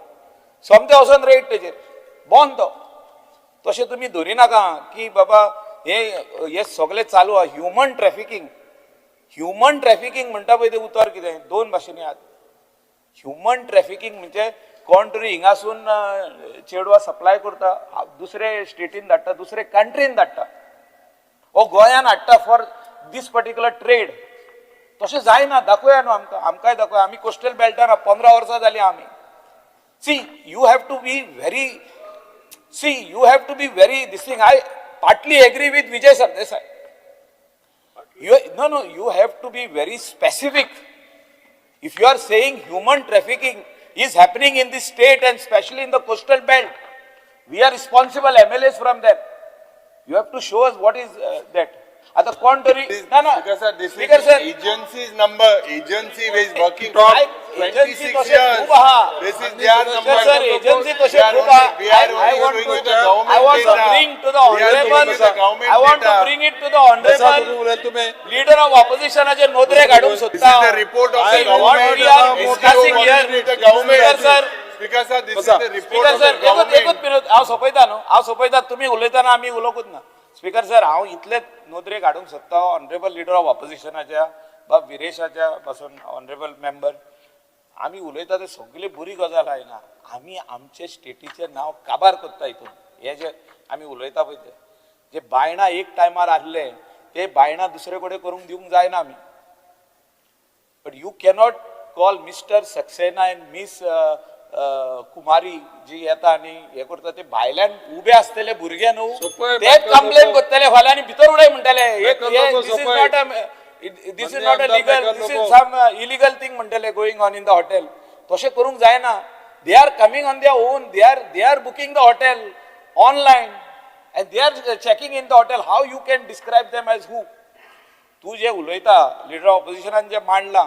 सोमते वचोन रेट तेजेर बंद तो तशें तुमी धरी नाका की बाबा हे सगळें चालू आहा ह्युमन ट्रॅफिकींग म्हणटा पळय तें उतर कितें दोन भाशेनी आहात ह्युमन ट्रॅफिकींग म्हणजे कोण तरी हिंगासून चेडवा सप्लाय करता दुसरे स्टेटीन धाडटा दुसरे कंट्रीन धाडटा हो गोंयान हाडटा फॉर दीस पर्टिक्युलर ट्रेड तशें जायना दाखोवया न्हू आमकांय दाखोवया आमी कोस्टल बेल्टान 15 वर्सां जालीं आमी See, you have to be very, this thing, I partly agree with Vijay Sardesai. You have to be very specific. If you are saying human trafficking is happening in this state and especially in the coastal belt, we are responsible MLAs from there. You have to show us what is that. आता कोण तरी ना ना Because sir, this speaker is sir agency's number. Agency is working for Top. 26 Agency तसे years. खूप आहा. This is their number. sir, agency तसे We are खूप only- आहा. we are I only want going to- with the government I want to data. bring to the We are going honorable with the government I want to data. bring it to the honorable leader of opposition जे नोंदरे काढून This सोदता is the report of the what government. we are discussing here The government. Speaker sir Speaker sir, this is the report speaker of sir the government. एकच minute हांव सोपयता न्हू हांव सोपयता तुम्ही उलयतना आमी उलोवंकूच ना स्पीकर सर हांव इतलेच नोंदरे काडूंक सोदता ऑनरेबल लिडर ऑफ ऑपोजिशनाच्या बा विरेशाच्या पासून ऑनरेबल मेंबर आमी उलयता ते सगळी बरी गजाल आयना आमी आमचे स्टेटीचें नांव काबार करता हितून हे जे आमी उलयता पळय ते जे बायणां एक टायमार आसले ते बायणां दुसरे कडेन करूंक दिवंक जायना आमी but you cannot call mister Saxena and miss Kumari ji येता आनी हे करता ते भायल्यान उबे आसतले भुरगे न्हू तेच कंप्लेन करतले फाल्यां आनी भितर उडय म्हणटले this is not a legal this is some illegal thing म्हणटले going on in the hotel तशें करूंक जायना they are coming on their own they are booking the hotel online and they are checking in the hotel how you can describe them as who तू जे उलयता leader of ऑपोजिशनान जे मांडलां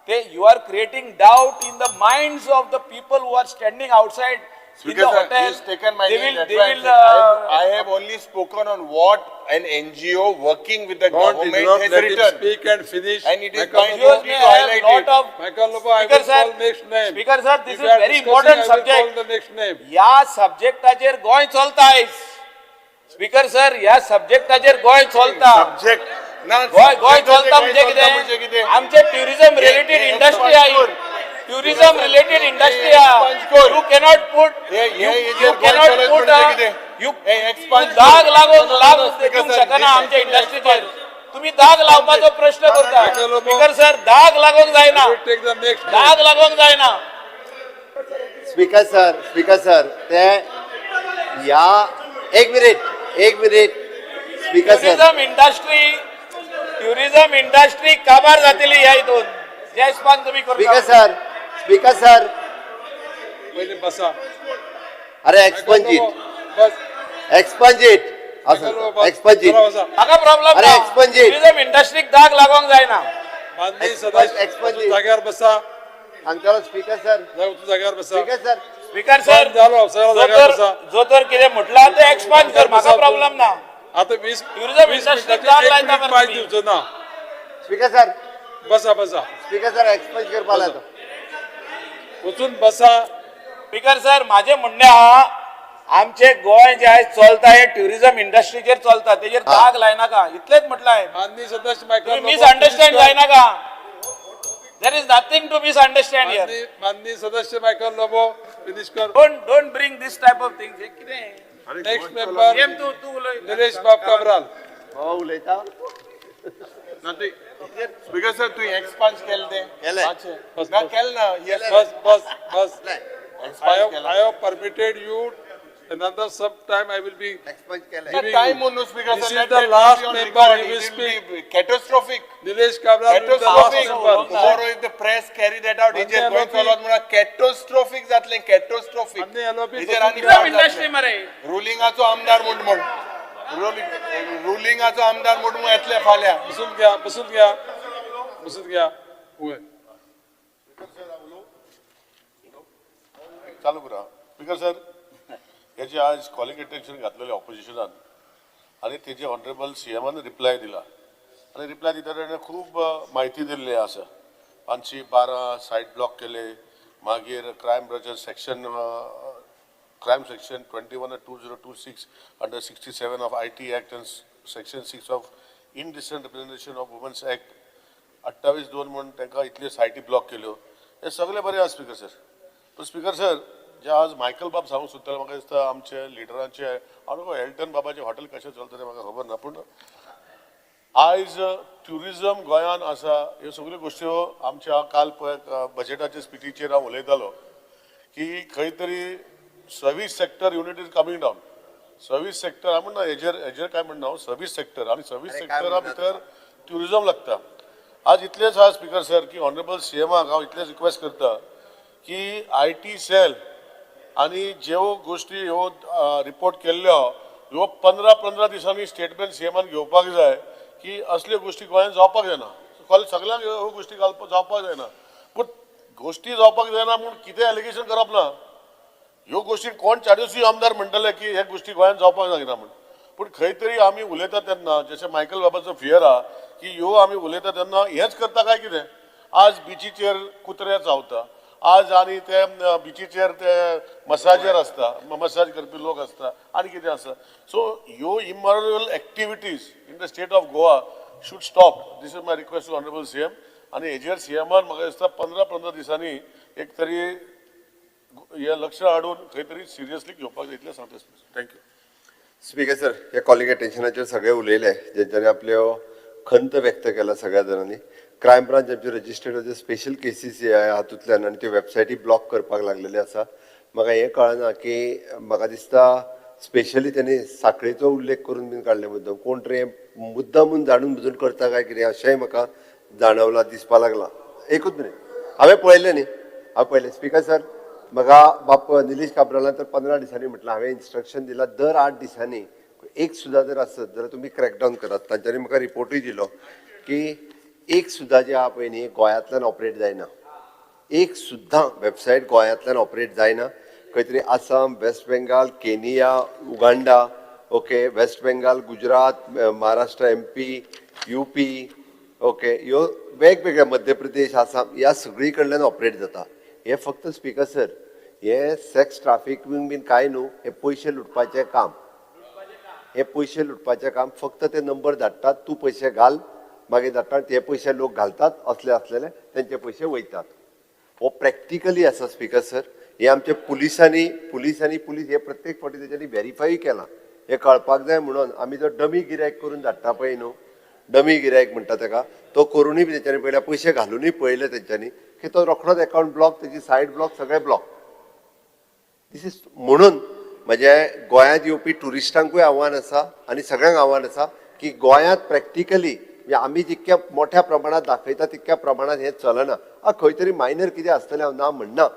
ते you are creating doubt in the minds of the people who are standing outside in the Because hotel. he's taken my They name. will, That's they why will, I have only spoken on what an NGO working with the Don't government interrupt, has let him written. speak and finish. And it is Michael my Lobo, NGOs duty may to have highlight lot it. of Michael Lobo, I Speaker will sir, call next name. Speaker sir, this If is you are very discussing, important I will call subject. the next name. या सब्जेक्टाचेर गोंय चलता आयज speaker sir ह्या सब्जेक्टाचेर गोंय चलता Subject. ना, Goa subject चलता म्हणजे म्हणजे म्हणजे कितें आमचे ट्युरिझम रिलेटेड इंडस्ट्री आहे ट्युरिझम रिलेटेड इंडस्ट्री आहे you cannot put you cannot put you दाग लागून दिवंक शकना आमच्या इंडस्ट्रीचेर तुम्ही दाग लावपाचो प्रश्न करता स्पीकर सर दाग लागोंक जायना Take the next name. दाग लागोंक जायना स्पीकर सर ते या एक minute speaker sir tourism industry काबार जातली ह्या हितून जे हिसपान तुम्ही करता स्पीकर सर पहिले बसा. अरे expunge it Michael Lobo, expunge चला बसा. हाका प्रॉब्लेम अरे, ना expunge it. ट्युरिझम इंडस्ट्रीक दाग लागोंक जायना माननीय सदस्य Expunge बसून it. जाग्यावर बसा. सांगतालो स्पीकर सर जाऊ तू जाग्यावर बसा. स्पीकर सर बंद झालो, सगळं जाग्यावर बसा. जो तर कितें म्हटला ते एक्सपांड कर म्हाका प्रॉब्लेम ना आता 20 Tourism industry दाग लायता मरे पाहिजे तुम्ही. दिवचो ना. स्पीकर सर बसा एक्सपंज करपा लायता वचून बसा. स्पीकर सर माझे म्हणणे हा आमचे गोंय जे आहे चलता हे ट्युरिझम इंडस्ट्रीचेर चलता तेजेर दाग लायनाका इतलेच म्हटलंय माननीय सदस्य मायकल तुम्ही लोबो, मिसअंडरस्टँड finish कर. जायनाका there is nothing to misunderstand here माननीय सदस्य मायकल लोबो फिनिश कर. Don't bring this type of things हे कितें नेक्स्ट मेंबर गेम तू उलय निलेश बाब काबराल. हो उलयता Because sir, तू एक्सपांज केल ते केलंय. अच्छा. ना केल ना yes बस. Expunge केला. I have permitted you another some time I will be. Expunge केलंय The time no speaker This sir, is let the that last be on member record. who will It will speak. be catastrophic. Nilesh Kabral will be the last Catastrophic. member. Tomorrow if the press carry that out, Mande heजेर Goa LOP. चलत म्हणून catastrophic जातले catastrophic. मन्ने LOP हेजेर आनी tourism industry मरे रुलिंगाचो आमदार म्हण रुलिंगाचो आमदार म्हण येतले फाल्यां. बसून घ्या. होय. चालू करा स्पीकर सर याची आज कॉलिंग अटेन्शन घातलेले ऑपोजिशनान आणि तेजे ऑनरेबल सीएमान रिप्लाय दिला आणि रिप्लाय दिता तेणें खूब म्हायती दिल्ली आसा 512 सायट ब्लॉक केले मागीर crime branch section crime section 21/2026 under 67 of IT act and section 6 of indecent representation of women's act 28/2 म्हणून तांकां इतल्यो सायटी ब्लॉक केल्यो हे सगळे बरे आसा स्पीकर सर. पण स्पीकर सर जे आज मायकल बाब सांगूंक सोदताले म्हाका दिसता आमचे लिडरांचे हांव एल्टन बाबाचे हॉटेल कशें चलता तें म्हाका खबर ना पूण आयज ट्युरिझम गोंयान आसा ह्यो सगळ्यो गोश्ट्यो आमच्या काल पळय बजेटाच्या स्पिचीचेर हांव उलयतालो की खंय तरी service sector unit is coming down service sector हांव म्हणना हेजेर काय म्हणना हांव सर्वीस सेक्टर आनी सर्वीस सेक्टरा भितर ट्युरिझम लागता. आज इतलेंच आहा स्पीकर सर की ऑनरेबल सीएमाक हांव इतलेंच रिक्वेस्ट करता की IT सेल आणि ज्यो गोष्टी ह्यो रिपोर्ट केल्ल्यो ह्यो 15 दिसांनी स्टेटमेंट सीएमान घेवपाक जाय की असल्यो गोष्टी गोंयांत जावपाक जायना सगळ्यांक ह्यो गोष्टी जावपाक जायना पूण गोष्टी जावपाक जायना म्हूण कितें एलिगेशन करप ना ह्यो गोष्टी कोण चारूसूय आमदार म्हणटले की ह्या गोष्टी गोंयांत जावपाक जायना म्हण पूण खंय तरी आमी उलयता तेन्ना जशें मायकल बाबाचो फियर आहा की ह्यो आमी उलयता तेन्ना हेच करता काय कितें आज बिचीचेर कुत्रे चावता आज आनी ते बिचीचेर ते मसाजर आसता मसाज करपी लोक आसता आनी कितें आसा सो ह्यो immoral activities in the state of Goa should stop this is my request to honourable CM आनी हेजेर सीएमान म्हाका दिसता 15 दिसांनी एक तरी हे लक्ष हाडून खंय तरी सिरियसली घेवपाक जाय इतलें सांगता थँक्यू स्पीकर सर ह्या कॉलिंग अटेन्शनाचेर सगळे उलयले जेंच्यांनी आपल्यो खंत व्यक्त केला सगळ्या जाणांनी क्रायम ब्रांच आमचे रजिस्टर्ड स्पेशल केसीस हातूंतल्यान आनी त्यो वेबसायटी ब्लॉक करपाक लागलेले आसा म्हाका हें कळना की म्हाका दिसता स्पेशली त्यांनी साखळेचो उल्लेख करून बीन काडले मुद्दम कोण तरी मुद्दामून जाणून बुजून करता काय कितें अशेंय म्हाका जाणवला दिसपा लागला एकूच मिनीट हांवें पळयलें न्ही हांव पळयलें स्पीकर सर म्हाका बाप निलेश काब्रालान तर 15 दिसांनी म्हटलं हांवें इन्स्ट्रक्शन दिला दर 8 दिसांनी एक सुद्दां जर आसत जाल्यार तुमी क्रॅकडावन करात तांच्यांनी म्हाका रिपोर्टूय दिलो की एक सुद्दां जे आहा पळय न्ही गोंयांतल्यान ऑपरेट जायना एक सुद्दां वेबसायट गोंयांतल्यान ऑपरेट जायना खंय तरी Assam West Bengal Kenya Uganda okay West Bengal Gujarat Maharashtra MP UP okay ह्यो वेगवेगळ्या मध्य प्रदेश आसाम ह्या सगळी कडल्यान ऑपरेट जाता हे फक्त स्पीकर सर हे सेक्स ट्राफिकिंग बीन काय न्हू हे पयशे लुटपाचें काम हे पयशे लुटपाचें काम फक्त ते नंबर धाडटात तूं पयशे घाल मागीर धाडटात ते पयशे लोक घालतात असलेले तेंचे पयशे वयतात हो प्रॅक्टिकली आसा स्पीकर सर हे आमचे पुलीस हे प्रत्येक फावटी तेच्यांनी व्हेरीफाय केलां हे कळपाक जाय म्हणून आमी जो डमी गिरायक करून धाडटा पळय न्हू डमी गिरायक म्हणटा ताका तो करूनय बी तेच्यांनी पयल्या पयशे घालूनय पळयले तेंच्यांनी की तो रोखडोच अकाउंट ब्लॉक तेजी सायड ब्लॉक सगळे ब्लॉक दिस इज म्हणून म्हजें गोंयांत येवपी टुरिस्टांकूय आव्हान आसा आनी सगळ्यांक आव्हान आसा की गोंयांत प्रॅक्टिकली म्हणजे आमी जितक्या मोठ्या प्रमाणात दाखयता तितक्या प्रमाणात हें चलना खंय तरी मायनर कितें आसतलें हांव ना म्हणना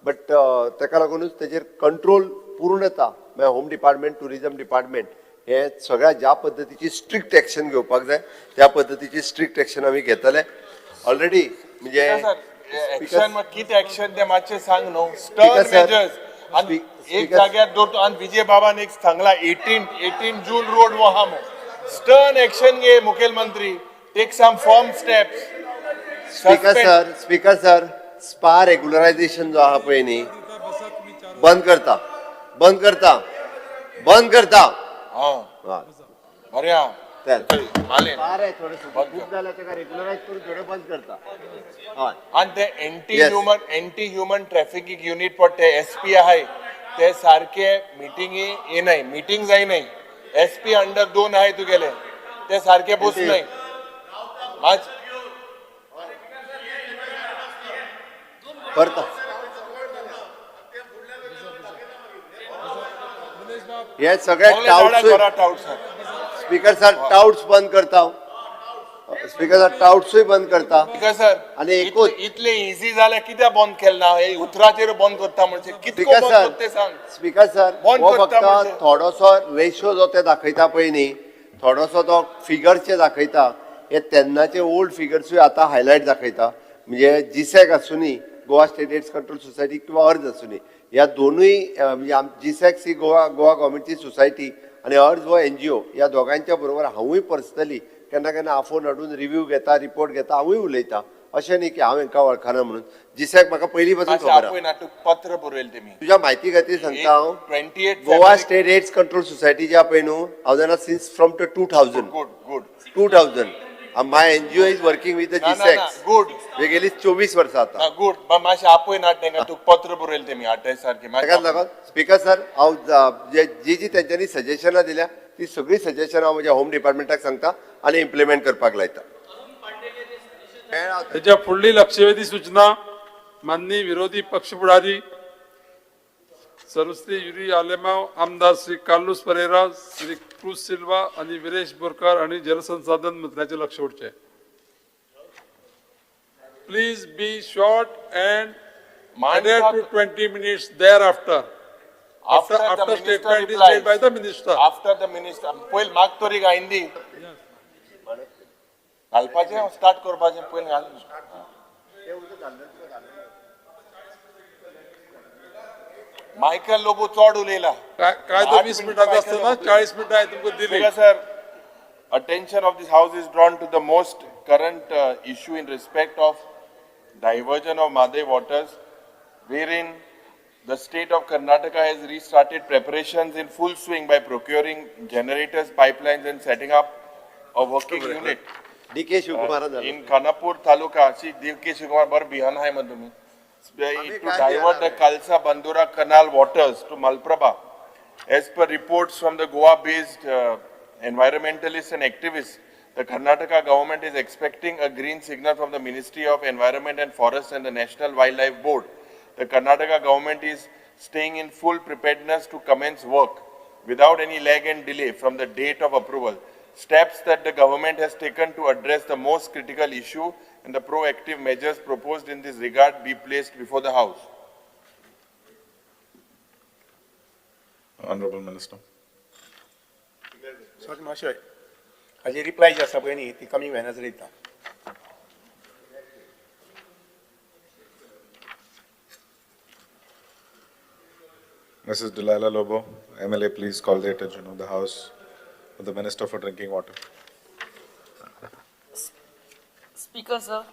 बट ताका लागूनच तेजेर कंट्रोल पूर्णता म्हळ्यार होम डिपार्टमेंट टुरिजम डिपार्टमेंट हे सगळ्या ज्या पद्दतीची स्ट्रिक्ट एक्शन घेवपाक जाय त्या पद्दतीची स्ट्रिक्ट एक्शन आमी घेतले ऑलरेडी म्हणजे एक्शन किती एक्शन ते मातशें सांग न्हू स्टर्न मेजर्स आनी एक जाग्यार दवरतो आनी विजय बाबान एक सांगला 18 जून रोड वो आहा स्टर्न एक्शन घे मुखेलमंत्री take some firm steps speaker sir spa regularisation जो आहा पळय न्ही बंद करता बरें आहा मालेन रेग्युलरायज करून थोडे बंद करता आणि ते एंटी ह्युमन ट्रॅफिकिंग युनिट पडते SP आहाय ते सारखे मिटिंगी येनाय मिटिंग जायनाय SP अंडर 2 आहाय तुगेले ते सारखे बसनाय करता हे सगळे स्पीकर सर टाउट्स बंद करता स्पीकर सर टाउट्सूय बंद करता स्पीकर सर आणि एकूच इतले इझी जाल्या कित्याक बंद केलना हे उतराचेर बंद करता म्हणजे कितको बंद करता ते सांग स्पीकर सर बंद हो करता फक्त म्हणजे. थोडोसो रेशो जो ते दाखयता पळय न्ही थोडोसो तो फिगरचे दाखयता हे तेन्नाचे ओल्ड फिगर्सूय आतां हायलायट दाखयता म्हणजे जीसॅक आसुनी Goa state AIDS control society किंवा अर्ज आसुनी ह्या दोनूय म्हणजे जीसॅक्स ही गोवा गव्हर्मेंटची सोसायटी आणि अर्ज हो NGO ह्या दोगांच्या बरोबर हांवूय पर्सनली केन्ना केन्ना आफोन हाडून रिव्ह्यू घेता रिपोर्ट घेता हांवूय उलयता अशें न्ही की हांव हांकां वळखना म्हणून जीसॅक म्हाका पयलीं पासून खबर आहा पत्र बरयलें तेमी तुज्या म्हायती खातीर सांगता हांव 28 Goa state AIDS control society जी आहा पळय न्हू हांव जाणा since from 2000 my NGO is working with the जीसॅक्स गुड हे गेली 24 वर्सां आता गुड मातशें आपय ना तेंका तू पत्र बरयलें तेमी अटॅच सारकें ताकाच लागून स्पीकर सर हांव जी तेंच्यांनी सजेशनां दिल्या ती सगळी सजेशनां हांव म्हज्या होम डिपार्टमेंटाक सांगता आनी इम्प्लिमेंट करपाक लायता त्याच्या फुडली लक्षवेधी सूचना माननीय विरोधी पक्ष फुडारी सर्वश्री युरी आलेमाव आमदार श्री कार्लोस परेरा श्री क्रूज सिल्वा आणि विरेश बोरकार आणि जलसंसाधन मंत्र्याचे लक्ष उडचे please be short and adhere to 20 minutes thereafter after statement is made by the minister after the minister पहिले माग तरी गायंदी घालपाचें स्टार्ट करपाचें पयलीं घाल. मायकल लोबो चड उलयला. कायदो 20 मिनिटांचो असतो ना 40 मिनिटां हांवें तुमकां दिली. Speaker sir, attention of this house is drawn to the most current issue in respect of diversion of Madai waters, wherein the state of Karnataka has restarted preparations in full swing by procuring generators, pipelines and setting up a working unit. DK Shivakumar In Khanapur Taluka, see, DK Shivakumar bar bihan hai madhumi. To divert the Kalsa Bandura Canal waters to Malprabha. As per reports from the Goa-based environmentalists and activists, the Karnataka government is expecting a green signal from the Ministry of Environment and Forests and the National Wildlife Board. The Karnataka government is staying in full preparedness to commence work without any lag and delay from the date of approval. Steps that the government has taken to address the most critical issue and the proactive measures proposed in this regard be placed before the House. Honorable Minister. Sorry, Marshal. Haji reply जी आसा पळय न्ही ती कमी Wednesday दिता. Mrs. Delilah Lobo, MLA, please call the attention of the House of the Minister for Drinking Water. Speaker, sir.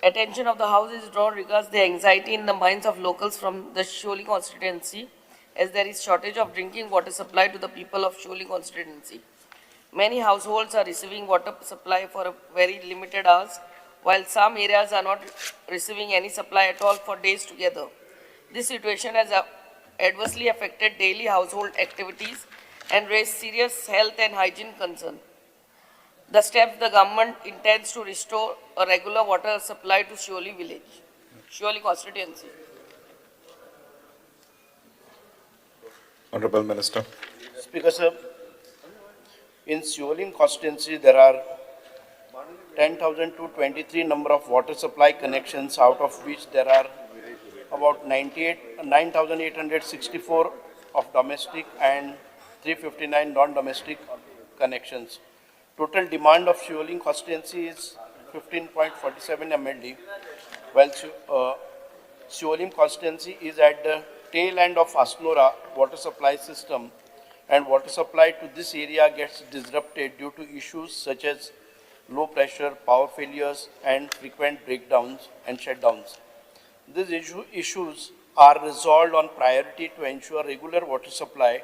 Attention of the House is drawn regards the anxiety in the minds of locals from the Sholi constituency, as there is shortage of drinking water supply to the people of Sholi constituency. Many households are receiving water supply for a very limited hours, while some areas are not receiving any supply at all for days together. This situation has adversely affected daily household activities and raised serious health and hygiene concerns. The steps the government intends to restore a regular water supply to Sholi village, Sholi constituency. Honorable Minister. Speaker sir, in Siolim constituency there are 10,223 number of water supply connections, out of which there are about 9,864 of domestic and 359 non-domestic connections. Total demand of Siolim constituency is 15.47 MLD, while Siolim constituency is at the tail end of Asnora water supply system, and water supply to this area gets disrupted due to issues such as low pressure, power failures and frequent breakdowns and shutdowns. These issues are resolved on priority to ensure regular water supply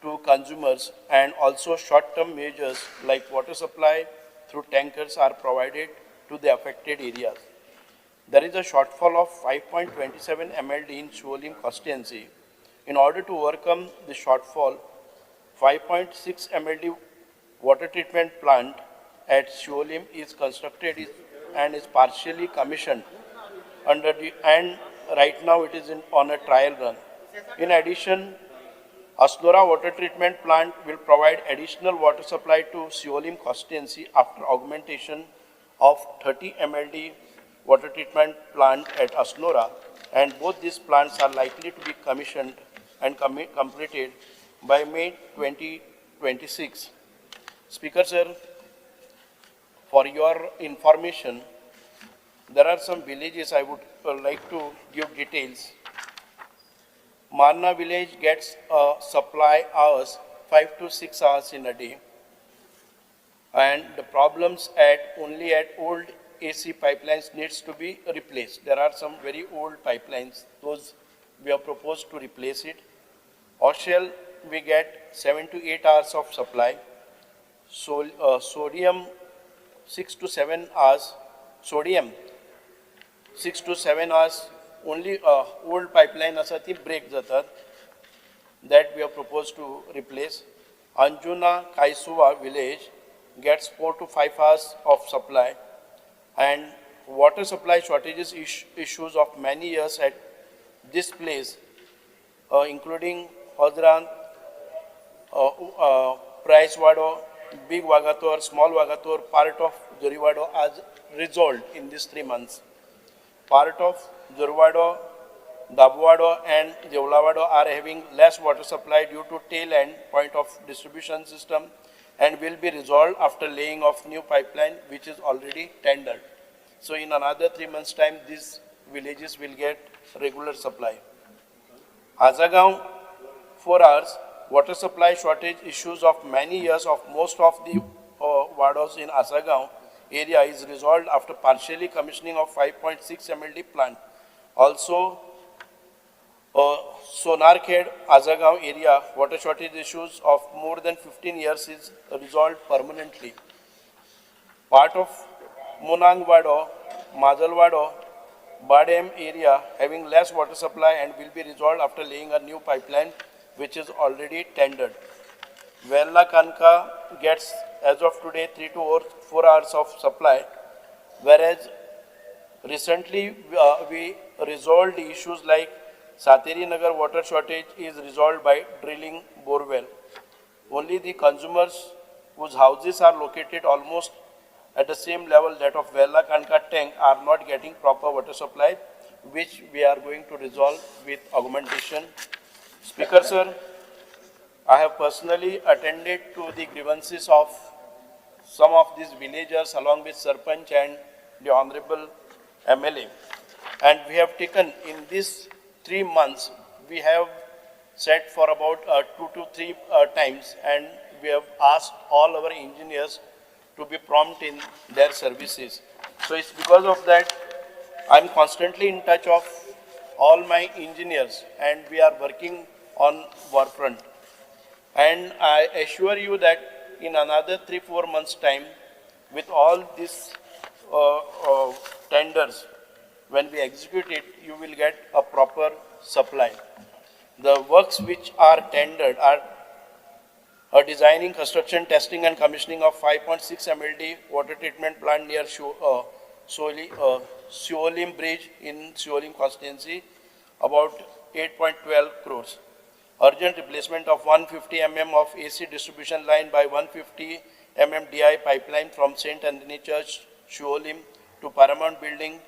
to consumers, and also short-term measures like water supply through tankers are provided to the affected areas. There is a shortfall of 5.27 MLD in Siolim constituency. In order to overcome the shortfall, 5.6 MLD water treatment plant at Siolim is constructed and is partially commissioned and right now it is on a trial run. In addition, Asnora water treatment plant will provide additional water supply to Siolim constituency after augmentation of 30 MLD water treatment plant at Asnora, and both these plants are likely to be commissioned and completed by May 2026. Speaker sir, for your information, there are some villages I would like to give details. Marna village gets supply hours 5 to 6 hours in a day, and the problems only at old AC pipelines needs to be replaced. There are some very old pipelines, those we have proposed to replace it. Oshel we get 7 to 8 hours of supply. Sodium 6 to 7 hours. Sodium 6 to 7 hours. Only old pipeline asa ती break जातात, that we have proposed to replace. Anjuna Kaisuva village gets 4 to 5 hours of supply, and water supply shortages issues of many years at this place, including Hodran, Praiswado, Big Wagator, Small Wagator, part of Joriwado as resolved in these 3 months. Part of Joriwado, Dabwado and Jevlawado are having less water supply due to tail end point of distribution system, and will be resolved after laying of new pipeline which is already tendered. So in another 3 months' time, these villages will get regular supply. Azagaon, 4 hours, water supply shortage issues of many years of most of the wardos in Azagaon area is resolved after partially commissioning of 5.6 MLD plant. Also, Sonarkhed, Azagaon area, water shortage issues of more than 15 years is resolved permanently. Part of Munangwado, Mazalwado, Badem area having less water supply and will be resolved after laying a new pipeline which is already tendered. Vella Kanka gets as of today 3 to 4 hours of supply, whereas recently we resolved the issues like Sateri Nagar water shortage is resolved by drilling borewell. Only the consumers whose houses are located almost at the same level that of Vella Kanka tank are not getting proper water supply, which we are going to resolve with augmentation. Speaker sir, I have personally attended to the grievances of some of these villagers along with Sarpanch and the Honorable MLA. And we have taken in these 3 months, we have sat for about 2 to 3 times, and we have asked all our engineers to be prompt in their services. So it's because of that I'm constantly in touch of all my engineers, and we are working on war front. And I assure you that in another 3-4 months' time, with all these tenders, when we execute it, you will get a proper supply. The works which are tendered are designing, construction, testing and commissioning of 5.6 MLD water treatment plant near Siolim Bridge in Siolim constituency, about 8.12 crores. Urgent replacement of 150 mm of AC distribution line by 150 mm DI pipeline from St. Anthony Church, Siolim to Paramount Building,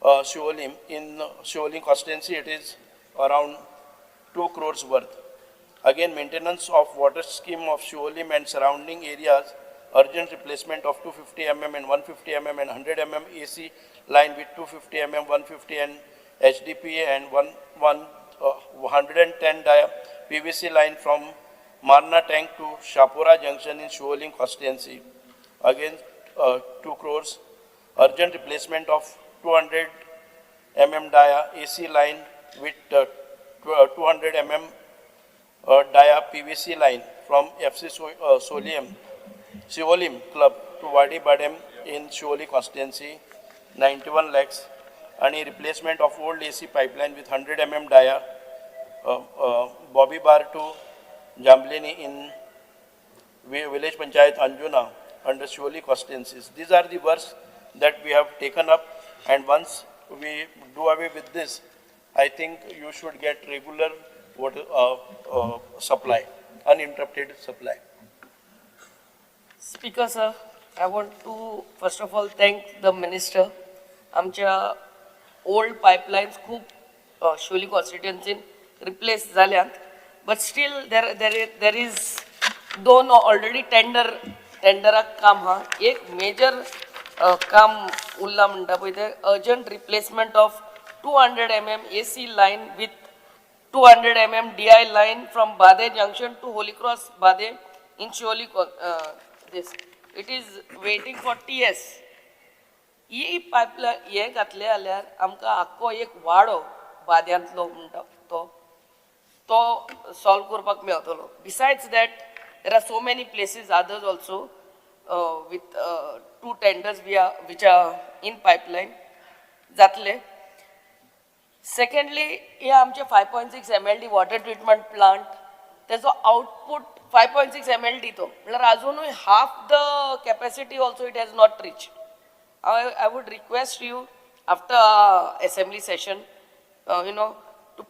Siolim. In Siolim constituency, it is around 2 crores worth. Again, maintenance of water scheme of Siolim and surrounding areas, urgent replacement of 250 mm and 150 mm and 100 mm AC line with 250 mm, 150 and HDPA and 110 dia PVC line from Marna tank to Shapura junction in Siolim constituency. Again, 2 crores. Urgent replacement of 200 mm dia AC line with 200 mm dia PVC line from FC Siolim Club to Wadi Badem in Siolim constituency, 91 lakhs. Any replacement of old AC pipeline with 100 mm dia Bobby Bar to Jamblini in village panchayat Anjuna under Siolim constituencies. These are the works that we have taken up, and once we do away with this, I think you should get regular water supply, uninterrupted supply. Speaker sir, I want to first of all thank the minister. आमच्या old pipelines खूप Sholi constituency replace झाल्यात, but still there is दोन already tenderaक काम हा एक major काम उरला म्हणटा पळय ते urgent replacement of 200 mm AC line with 200 mm DI line from Bade junction to Holy Cross Bade in Sholi. This it is waiting for TS. ही pipeline हे घातले जाल्यार आमकां आख्खो एक वाडो बाद्यांतलो म्हणटा तो सॉल्व करपाक मेळटलो. Besides that, there are so many places others also with 2 tenders which are in pipeline जातले. Secondly, हे आमचे 5.6 MLD water treatment plant, तेजो output 5.6 MLD तो म्हळ्यार अजूनय half the capacity also it has not reached. I would request you after assembly session, to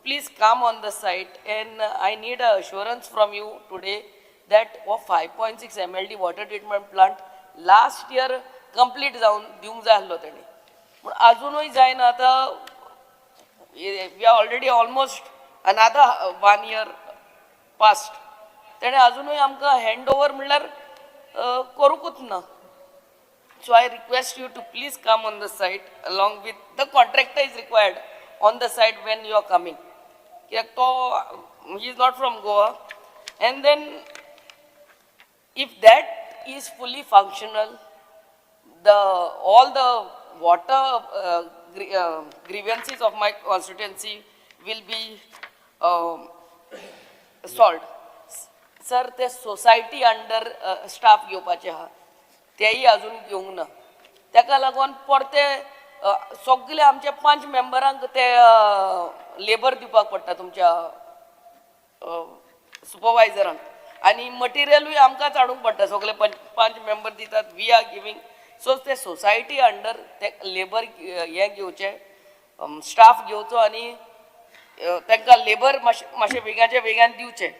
please come on the site, and I need a assurance from you today that 5.6 MLD water treatment plant last year complete जावन दिवंक जाय आसलो तेणी, पूण अजूनय जायना. आतां we are already almost another 1 year past, तेणें अजुनूय आमकां हँड ओवर म्हणल्यार करूंकूच ना. So I request you to please come on the site along with the contractor is required on the site when you are coming. He is not from Goa. And then if that is fully functional, all the water grievances of my constituency will be solved. Sir, the society under staff घेवपाचे आहा तेही अजून घेवंक ना. ताका लागून परते सगळे आमच्या 5 मेंबरांक ते लेबर दिवपाक पडटा तुमच्या सुपरवायझरांक आनी मटेरियलूय आमकांच हाडूंक पडटा. सगळे 5 मेंबर दितात. We are giving. सो ते सोसायटी अंडर ते लेबर हे घेवचे स्टाफ घेवचो आनी तांकां लेबर मातशें वेगाच्या वेगान दिवचे.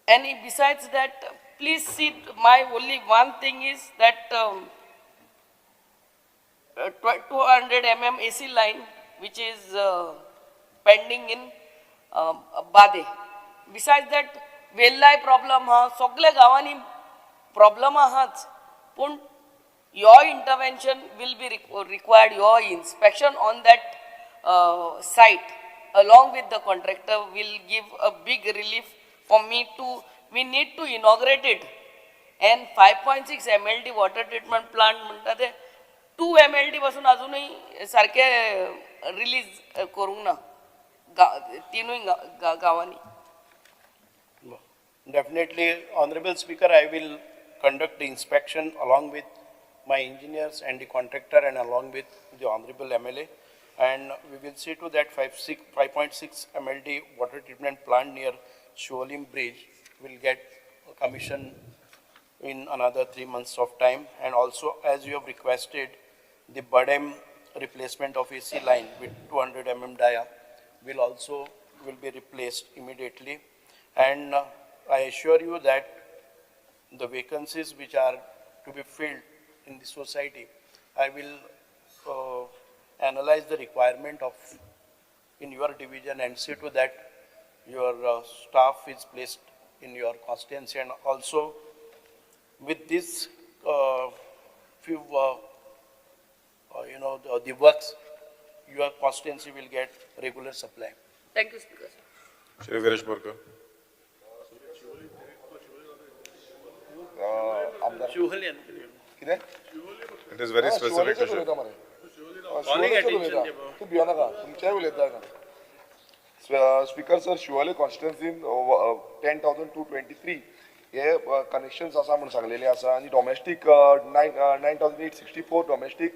And besides that, please see, my only one thing is that 200 mm AC line, which is pending in Bade. Besides that, Vellai problem ha, सगळे गावांनी problem आहाच. पण your intervention will be required. Your inspection on that site, along with the contractor, will give a big relief. For me we need to inaugurate it, and 5.6 MLD water treatment plant म्हणटा ते 2 MLD पासून अजूनही सारखे release करूंक ना तीनूय गावांनी. Definitely, Honorable Speaker, I will conduct the inspection along with my engineers and the contractor and along with the Honorable MLA, and we will see to that 5.6 MLD water treatment plant near Sholim Bridge will get commissioned in another 3 months of time. And also, as you have requested, the Badem replacement of AC line with 200 mm dia will be replaced immediately. And I assure you that the vacancies which are to be filled in the society, I will analyze the requirement in your division and see to that your staff is placed in your constituency. And also with this few the works, your constituency will get regular supply. Thank you, Speaker. Shri Viresh Borkar. कितें It is very specific issue. उलयता मरे तूं भियो नाका तुमचेय उलयता. Speaker sir, Siolim कॉन्स्टिट्युन्सीन 10,223 हे connections आसा म्हणून सांगलेले आसा आनी डोमेस्टीक 9,864 डोमेस्टीक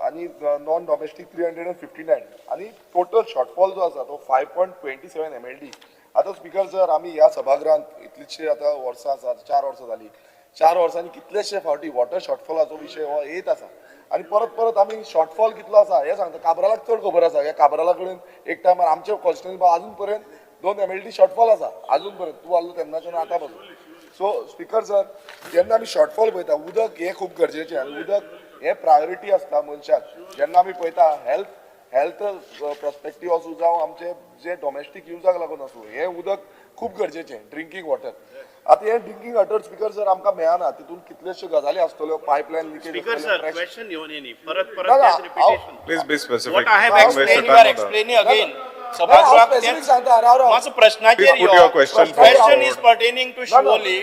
आनी नॉन डोमेस्टीक 359 आनी टोटल शॉर्टफॉल जो आसा तो 5.27 MLD. आतां स्पीकर सर, आमी ह्या सभागृहांत इतलीशी आतां वर्सां आसात, 4 वर्सां जाली. 4 वर्सांनी कितलेशे फावटी वॉटर शॉर्टफॉलाचो विशय हो येत आसा आनी परत परत आमी शॉर्टफॉल कितलो आसा हे सांगता. काबरालाक चड खबर आसा. ह्या काबराला कडेन एक टायमार आमचे कॉन्स्टिट्युन्सी अजून पर्यंत 2 MLD शॉर्टफॉल आसा अजून पर्यंत. तूं आसलो तेन्नाच्यान आतां पासून. सो स्पीकर सर, जेन्ना आमी शॉर्टफॉल पळयता, उदक हें खूब गरजेचें आनी उदक हें प्रायोरिटी आसता मनशाक. जेन्ना आमी पळयता हेल्थ पर्स्पेक्टीव आसूं जावं आमचे जे डोमेस्टीक युजाक लागून आसूं, हें उदक खूब गरजेचें ड्रिंकींग वॉटर. आतां हे ड्रिंकींग वॉटर स्पीकर सर आमकां मेळना. तितून कितलेशे गजाली आसतल्यो, pipeline leakage. Speaker sir, question घेवन येनी परत repetition. Please be specific. What I have Don't waste explained, your you are time on that. explaining again. सभागृहात सांगता राव माझं प्रश्नाचेर Please put yo. your question Question forward. is pertaining to Siolim.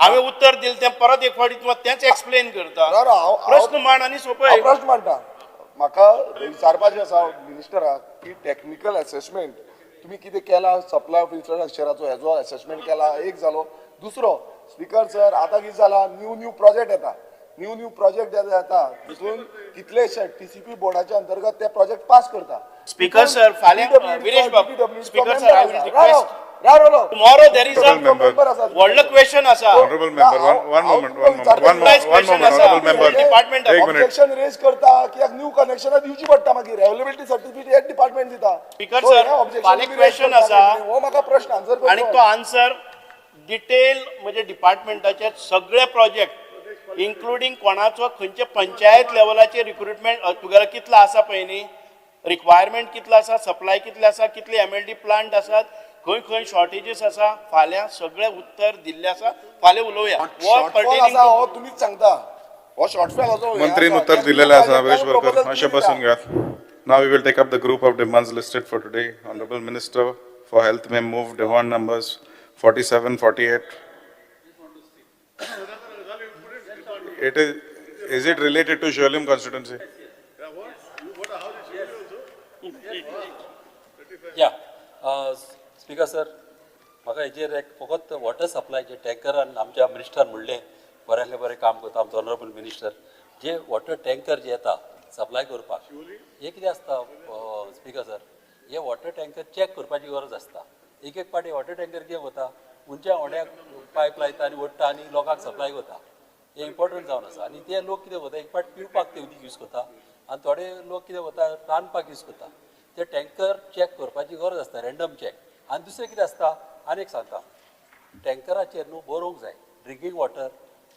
हांवें उत्तर दिलें तें परत एक फावटी तुका तेंच एक्सप्लेन करता. प्रश्न मांड आनी सोंपय. प्रश्न मांडटा. म्हाका विचारपाचें आसा मिनिस्टराक की टेक्निकल असेसमेंट तुमी कितें केला, सप्लाय ऑफ इन्फ्रास्ट्रक्चराचो हेजो असेसमेंट केला, एक जालो. दुसरो स्पीकर सर, आतां कितें जाला, न्यू प्रोजेक्ट येता. न्यू प्रोजेक्ट येता तितून कितलेशे TCP बोर्डाच्या अंतर्गत ते प्रोजेक्ट पास करता. Speaker sir, फाल्यां विरेश बाबू. Speaker sir, I will request. Rao Tomorrow there is a Honorable member. व्हडलो question आसा. Honorable member, one moment. Honorable member. Department एक minute. ऑब्जेक्शन रेज करता कित्याक न्यू कनेक्शनां दिवची पडटा मागीर. अवेलेबिलिटी सर्टिफिकेट एक डिपार्टमेंट दिता. Speaker sir, फाल्यां question आसा. हो म्हाका प्रश्न आन्सर करचो. आणि तो आन्सर डिटेल म्हणजे डिपार्टमेंटाचे सगळे प्रोजेक्ट इन्क्लुडींग कोणाचो खंयचे पंचायत लेवलाचे रिक्रुटमेंट तुगेलो कितलो आसा पळय न्ही, रिक्वायरमेंट कितलो आसा, सप्लाय कितले आसा, कितले MLD प्लांट आसात, खंय खंय शॉर्टेजीस आसा फाल्यां सगळें उत्तर दिल्लें आसा फाल्यां उलोवया शॉर्टफॉल आसा हो तुमीच सांगता हो शॉर्टफॉल असो मंत्रीन उत्तर दिलेले आसा हरीश बोरकर अशें बसून घेयात. Now we will take up the group of demands listed for today. Honorable Minister for Health may move demand numbers 47, 48. Is it related to Sholim constituency? Speaker sir म्हाका हेजेर एक फकत वॉटर सप्लायचे टँकरान आमच्या मिनिस्टर म्हणलें बऱ्यांतलें बरें काम करता आमचो ऑनरेबल मिनिस्टर जे वॉटर टँकर जे येता सप्लाय करपाक हे कितें आसता स्पीकर सर हे वॉटर टँकर चॅक करपाची गरज आसता एक एक पाटी वॉटर टँकर कितें वता उंच्या ओड्याक पायप लायता आनी ओडटा आनी लोकांक सप्लाय करता हे इम्पॉर्टंट जावन आसा आनी ते लोक कितें वता एक पाट पिवपाक ते उदीक यूज करता आनी थोडे लोक कितें वता रांदपाक यूज करता ते टँकर चॅक करपाची गरज आसता रँडम चॅक आनी दुसरें कितें आसता आनी एक सांगता टँकराचेर न्हू बरोवंक जाय ड्रिंकींग वॉटर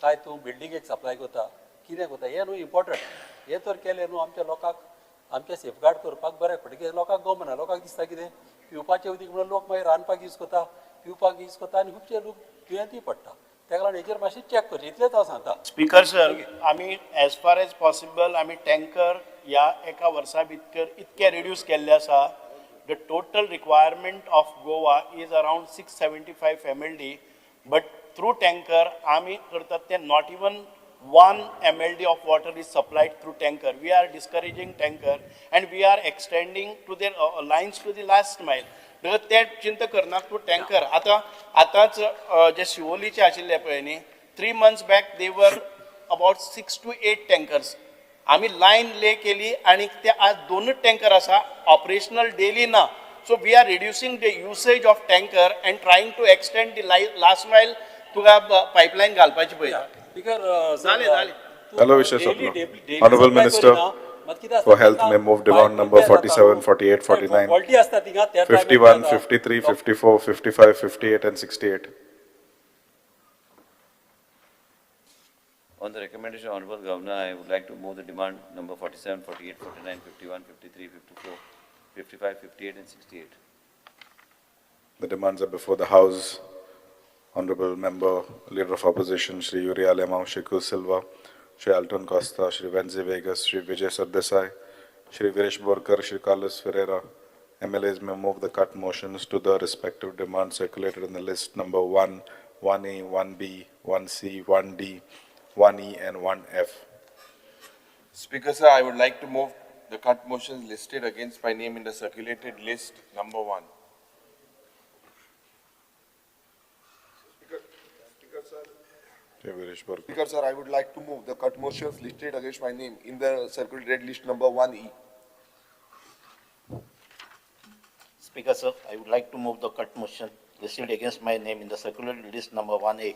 काय तूं बिल्डिंगेक सप्लाय करता कितें करता हें न्हू इम्पॉर्टंट हें तर केलें न्हू आमच्या लोकांक आमचे सेफगार्ड करपाक बरें पडटा कित्याक लोकांक गमना लोकांक दिसता कितें पिवपाचें उदीक म्हणून लोक मागीर रांदपाक यूज करता पिवपाक यूज करता आनी खुबशे लोक दुयेंतूय पडटा तेका लागून हेचेर मातशें चॅक करचें इतलेंच हांव सांगता स्पीकर सर आमी एज फार एज पॉसिबल आमी टँकर ह्या एका वर्सा भितर इतके रिड्यूस केल्ले आसा the total requirement of Goa is around 675 MLD but through tanker आमी करतात ते not even 1 MLD of water is supplied through tanker. We are discouraging tanker and we are extending to their lines to the last mile. ते चिंता करनाक तूं tanker आतांच जे शिवोलीचे आशिल्ले पळय न्ही 3 months back they were about 6 to 8 tankers. आमी lion ले केली आणि ते आज 2 टँकर आसा ऑपरेशनल डेली ना so we are reducing the usage of tanker and trying to extend the last mile तुका पायपलायन घालपाची पळय Hello, Vishal Sapna. Honorable Minister for Health may move demand number 47, 48, 49, 51, 53, 54, 55, 58 and 68. On the recommendation of Honorable Governor, I would like to move the demand number 47, 48, 49, 51, 53, 54, 55, 58 and 68. The demands are before the House. Honorable Member, Leader of Opposition, Shri Yuri Alemao, Shri Kul Silva, Shri Alton Costa, Shri Wenzi Vegas, Shri Vijay Sardesai, Shri Viresh Borkar, Shri Carlos Ferreira. MLAs may move the cut motions to the respective demands circulated in the list number 1, 1A, 1B, 1C, 1D, 1E and 1F. Speaker sir, I would like to move the cut motions listed against my name in the circulated list number 1. Speaker sir, I would like to move the cut motions listed against my name in the circulated list number 1E. Speaker sir, I would like to move the cut motion listed against my name in the circulated list number 1A.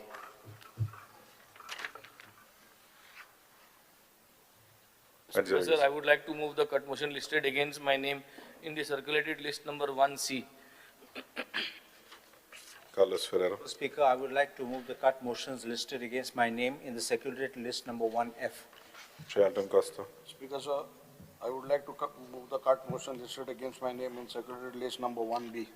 Speaker sir, I would like to move the cut motion listed against my name in the circulated list number 1C. Carlos Ferreira. Speaker, I would like to move the cut motions listed against my name in the circulated list number 1F. Shri Alton Costa. Speaker sir, I would like to move the cut motion listed against my name in circulated list number 1B.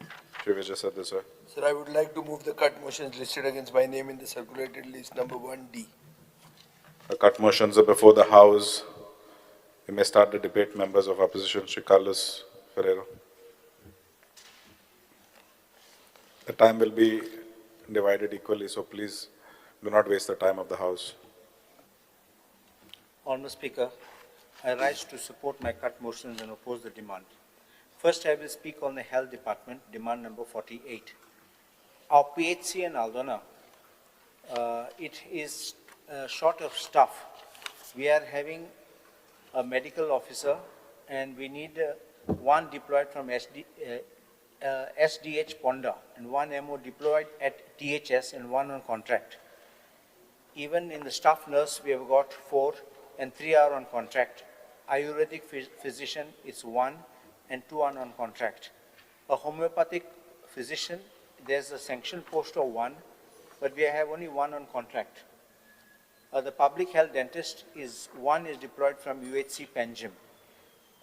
Shri Vijay Sardesai. Sir, I would like to move the cut motions listed against my name in the circulated list number 1D. The cut motions are before the House. We may start the debate. Members of opposition, Shri Carlos Ferreira. The time will be divided equally, so please do not waste the time of the House. Honourable Speaker, I rise to support my cut motions and oppose the demand. First, I will speak on the Health Department, demand number 48. Our PHC in Aldona, it is short of staff. We are having a medical officer and we need one deployed from SDH Ponda and one MO deployed at THS and one on contract. Even in the staff nurse, we have got 4 and 3 are on contract. Ayurvedic physician is 1 and 2 are on contract. A homeopathic physician, there's a sanctioned post of 1, but we have only 1 on contract. The public health dentist is 1 is deployed from UHC Panjim.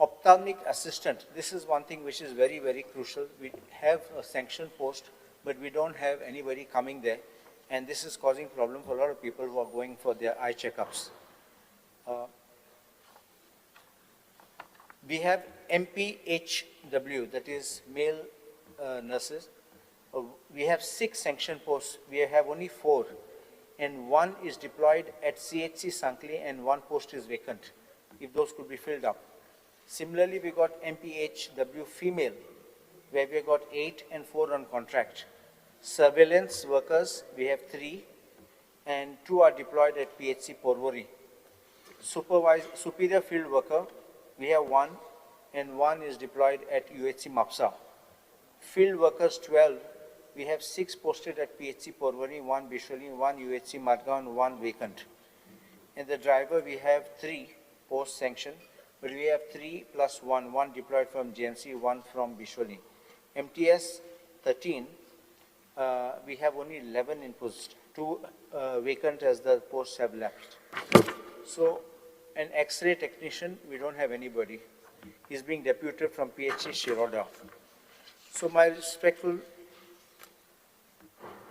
Ophthalmic assistant, this is one thing which is very, very crucial. We have a sanctioned post, but we don't have anybody coming there. And this is causing problem for a lot of people who are going for their eye checkups. We have MPHW, that is male nurses. We have 6 sanctioned posts. We have only 4. And 1 is deployed at CHC Sankli and 1 post is vacant, if those could be filled up. Similarly, we got MPHW female, where we got 8 and 4 on contract. Surveillance workers, we have 3, and 2 are deployed at PHC Porvori. Superior field worker, we have 1, and 1 is deployed at UHC Mapsa. Field workers 12, we have 6 posted at PHC Porvori, 1 Bisholi, 1 UHC Madgaon, and 1 vacant. And the driver, we have 3 post sanctioned, but we have 3 plus 1, 1 deployed from GMC, 1 from Bisholi. MTS 13, we have only 11 in post, 2 vacant as the posts have left. So an X-ray technician, we don't have anybody. He's being deputed from PHC Shiroda. So my respectful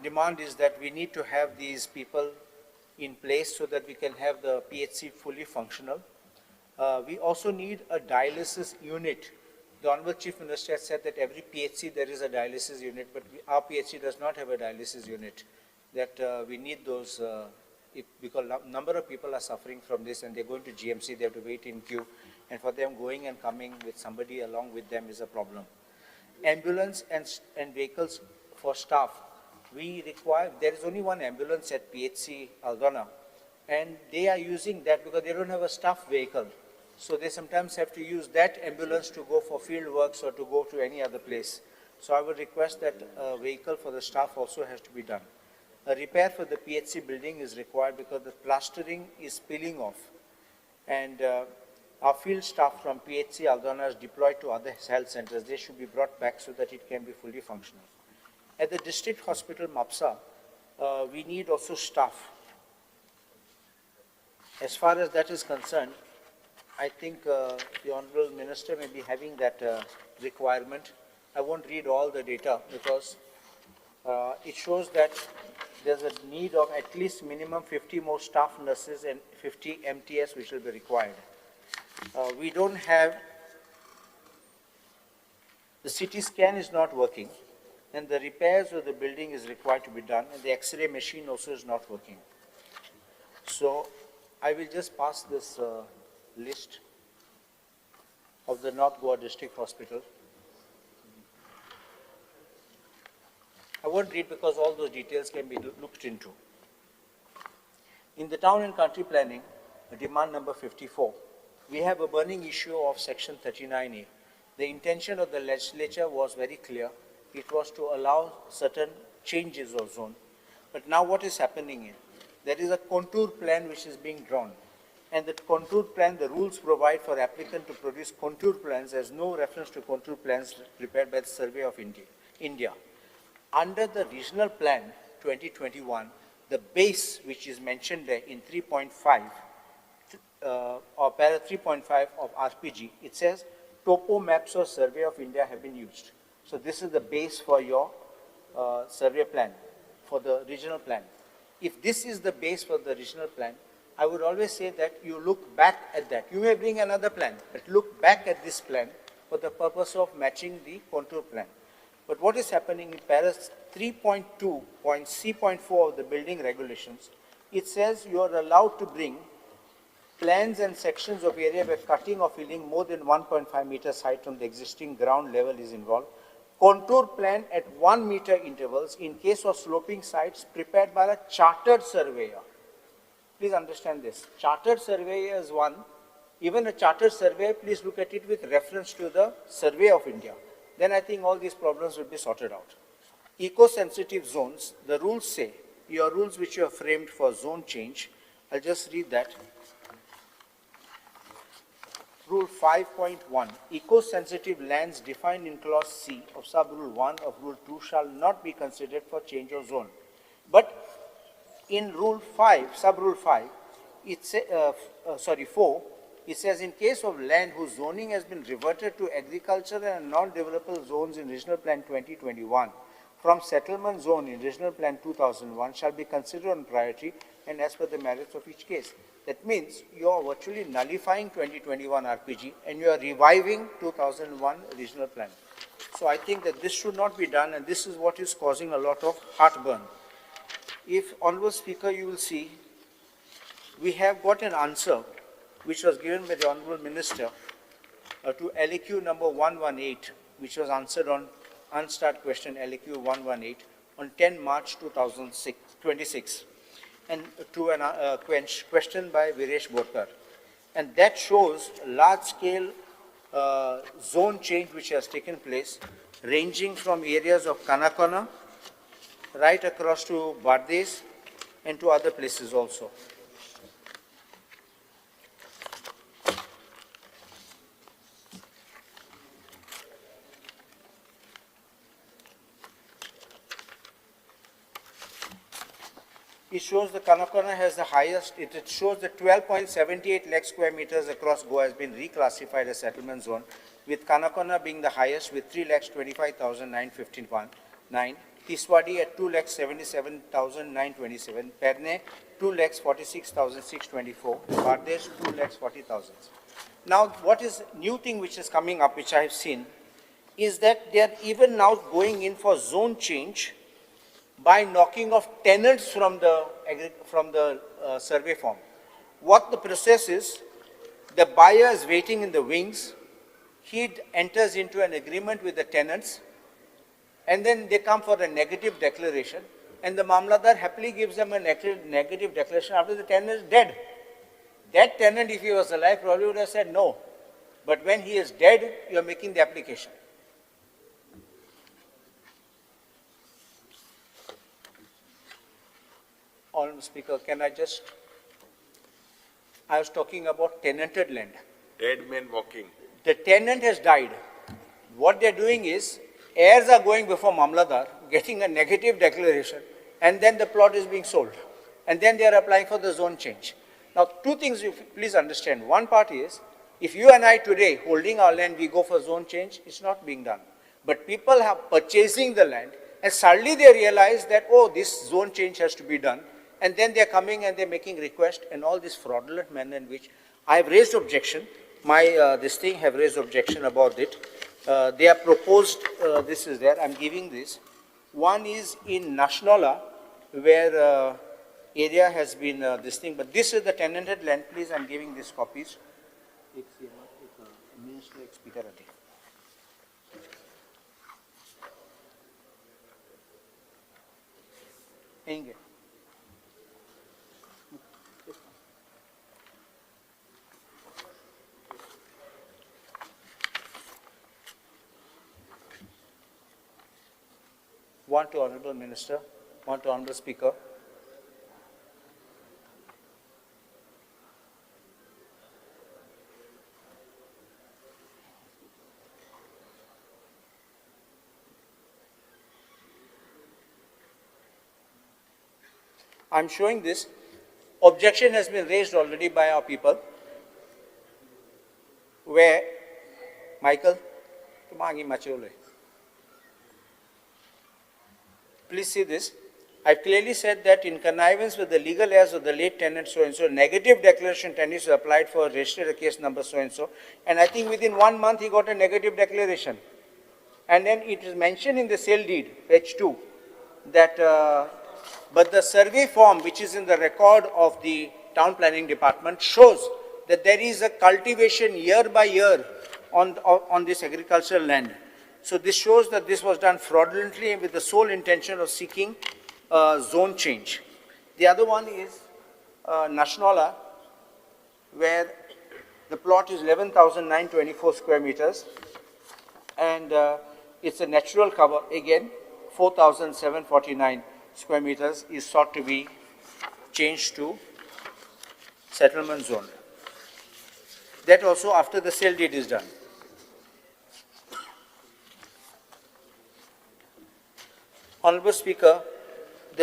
demand is that we need to have these people in place so that we can have the PHC fully functional. We also need a dialysis unit. The Honorable Chief Minister has said that every PHC there is a dialysis unit, but our PHC does not have a dialysis unit. That we need those, because a number of people are suffering from this and they're going to GMC, they have to wait in queue, and for them going and coming with somebody along with them is a problem. Ambulance and vehicles for staff. We require, there is only 1 ambulance at PHC Aldana, and they are using that because they don't have a staff vehicle. So they sometimes have to use that ambulance to go for field works or to go to any other place. So I would request that a vehicle for the staff also has to be done. A repair for the PHC building is required because the plastering is peeling off. And our field staff from PHC Aldana is deployed to other health centers. They should be brought back so that it can be fully functional. At the district hospital Mapsa, we need also staff. As far as that is concerned, I think the Honorable Minister may be having that requirement. I won't read all the data because it shows that there's a need of at least minimum 50 more staff nurses and 50 MTS which will be required. We don't have, the CT scan is not working, and the repairs of the building is required to be done, and the X-ray machine also is not working. So I will just pass this list of the North Goa District Hospital. I won't read because all those details can be looked into. In the town and country planning, demand number 54, we have a burning issue of section 39A. The intention of the legislature was very clear. It was to allow certain changes of zone. But now what is happening is, there is a contour plan which is being drawn. And the contour plan, the rules provide for applicant to produce contour plans. There's no reference to contour plans prepared by the Survey of India. Under the regional plan 2021, the base which is mentioned there in 3.5 or para 3.5 of RPG, it says topo maps or Survey of India have been used. So this is the base for your survey plan, for the regional plan. If this is the base for the regional plan, I would always say that you look back at that. You may bring another plan, but look back at this plan for the purpose of matching the contour plan. But what is happening in para 3.2.C.4 of the building regulations, it says you are allowed to bring plans and sections of area where cutting or filling more than 1.5 meters height from the existing ground level is involved. Contour plan at 1 meter intervals in case of sloping sites prepared by a chartered surveyor. Please understand this. Chartered surveyor is one. Even a chartered surveyor, please look at it with reference to the Survey of India. Then I think all these problems will be sorted out. Eco-sensitive zones, the rules say, your rules which you have framed for zone change, I'll just read that. Rule 5.1, eco-sensitive lands defined in clause C of sub-rule 1 of rule 2 shall not be considered for change of zone. But in rule 5, sub-rule 5, it say, 4, It says, in case of land whose zoning has been reverted to agricultural and non-developable zones in Regional Plan 2021, from settlement zone in Regional Plan 2001 shall be considered on priority and as per the merits of each case. That means you are virtually nullifying 2021 RPG and you are reviving 2001 Regional Plan. So I think that this should not be done, and this is what is causing a lot of heartburn. If, Honourable Speaker, you will see, we have got an answer which was given by the Honourable Minister to LAQ number 118, which was answered on unstart question LAQ 118 on 10 March 2026, and to a question by Viresh Borkar. And that shows large-scale zone change which has taken place, ranging from areas of Kanakana right across to Bardes and to other places also. It shows the Kanakana has the highest, it shows the 12.78 lakh square meters across Goa has been reclassified as settlement zone, with Kanakana being the highest with 3,25,951, Tiswadi at 2,77,927, Perne 2,46,624, Bardesh 2,40,000. Now, what is new thing which is coming up, which I have seen, is that they are even now going in for zone change by knocking off tenants from the survey form. What the process is, the buyer is waiting in the wings, he enters into an agreement with the tenants, and then they come for a negative declaration, and the Mamladar happily gives them a negative declaration after the tenant is dead. That tenant, if he was alive, probably would have said no. But when he is dead, you are making the application. Honourable Speaker, can I just, I was talking about tenanted land. Dead man walking. The tenant has died. What they're doing is, heirs are going before Mamladar, getting a negative declaration, and then the plot is being sold. And then they are applying for the zone change. Now, two things you please understand. One part is, if you and I today, holding our land, we go for zone change, it's not being done. But people are purchasing the land, and suddenly they realize that, oh, this zone change has to be done. And then they're coming and they're making request, and all this fraudulent manner in which I have raised objection. My, this thing have raised objection about it. They have proposed, this is there, I'm giving this. One is in Nashnola, where area has been this thing, but this is the tenanted land. Please, I'm giving these copies. Minister Speaker. Inge. One to Honourable Minister, one to Honourable Speaker. I'm showing this. Objection has been raised already by our people, where, Michael, please see this. I've clearly said that in connivance with the legal heirs of the late tenant so-and-so, negative declaration tenants applied for registered a case number so-and-so, and I think within 1 month he got a negative declaration. And then it is mentioned in the sale deed, page 2, that, but the survey form which is in the record of the town planning department shows that there is a cultivation year by year on this agricultural land. So this shows that this was done fraudulently and with the sole intention of seeking zone change. The other one is Nashnola, where the plot is 11,924 square meters, and it's a natural cover. Again, 4,749 square meters is sought to be changed to settlement zone. That also after the sale deed is done. Honourable Speaker,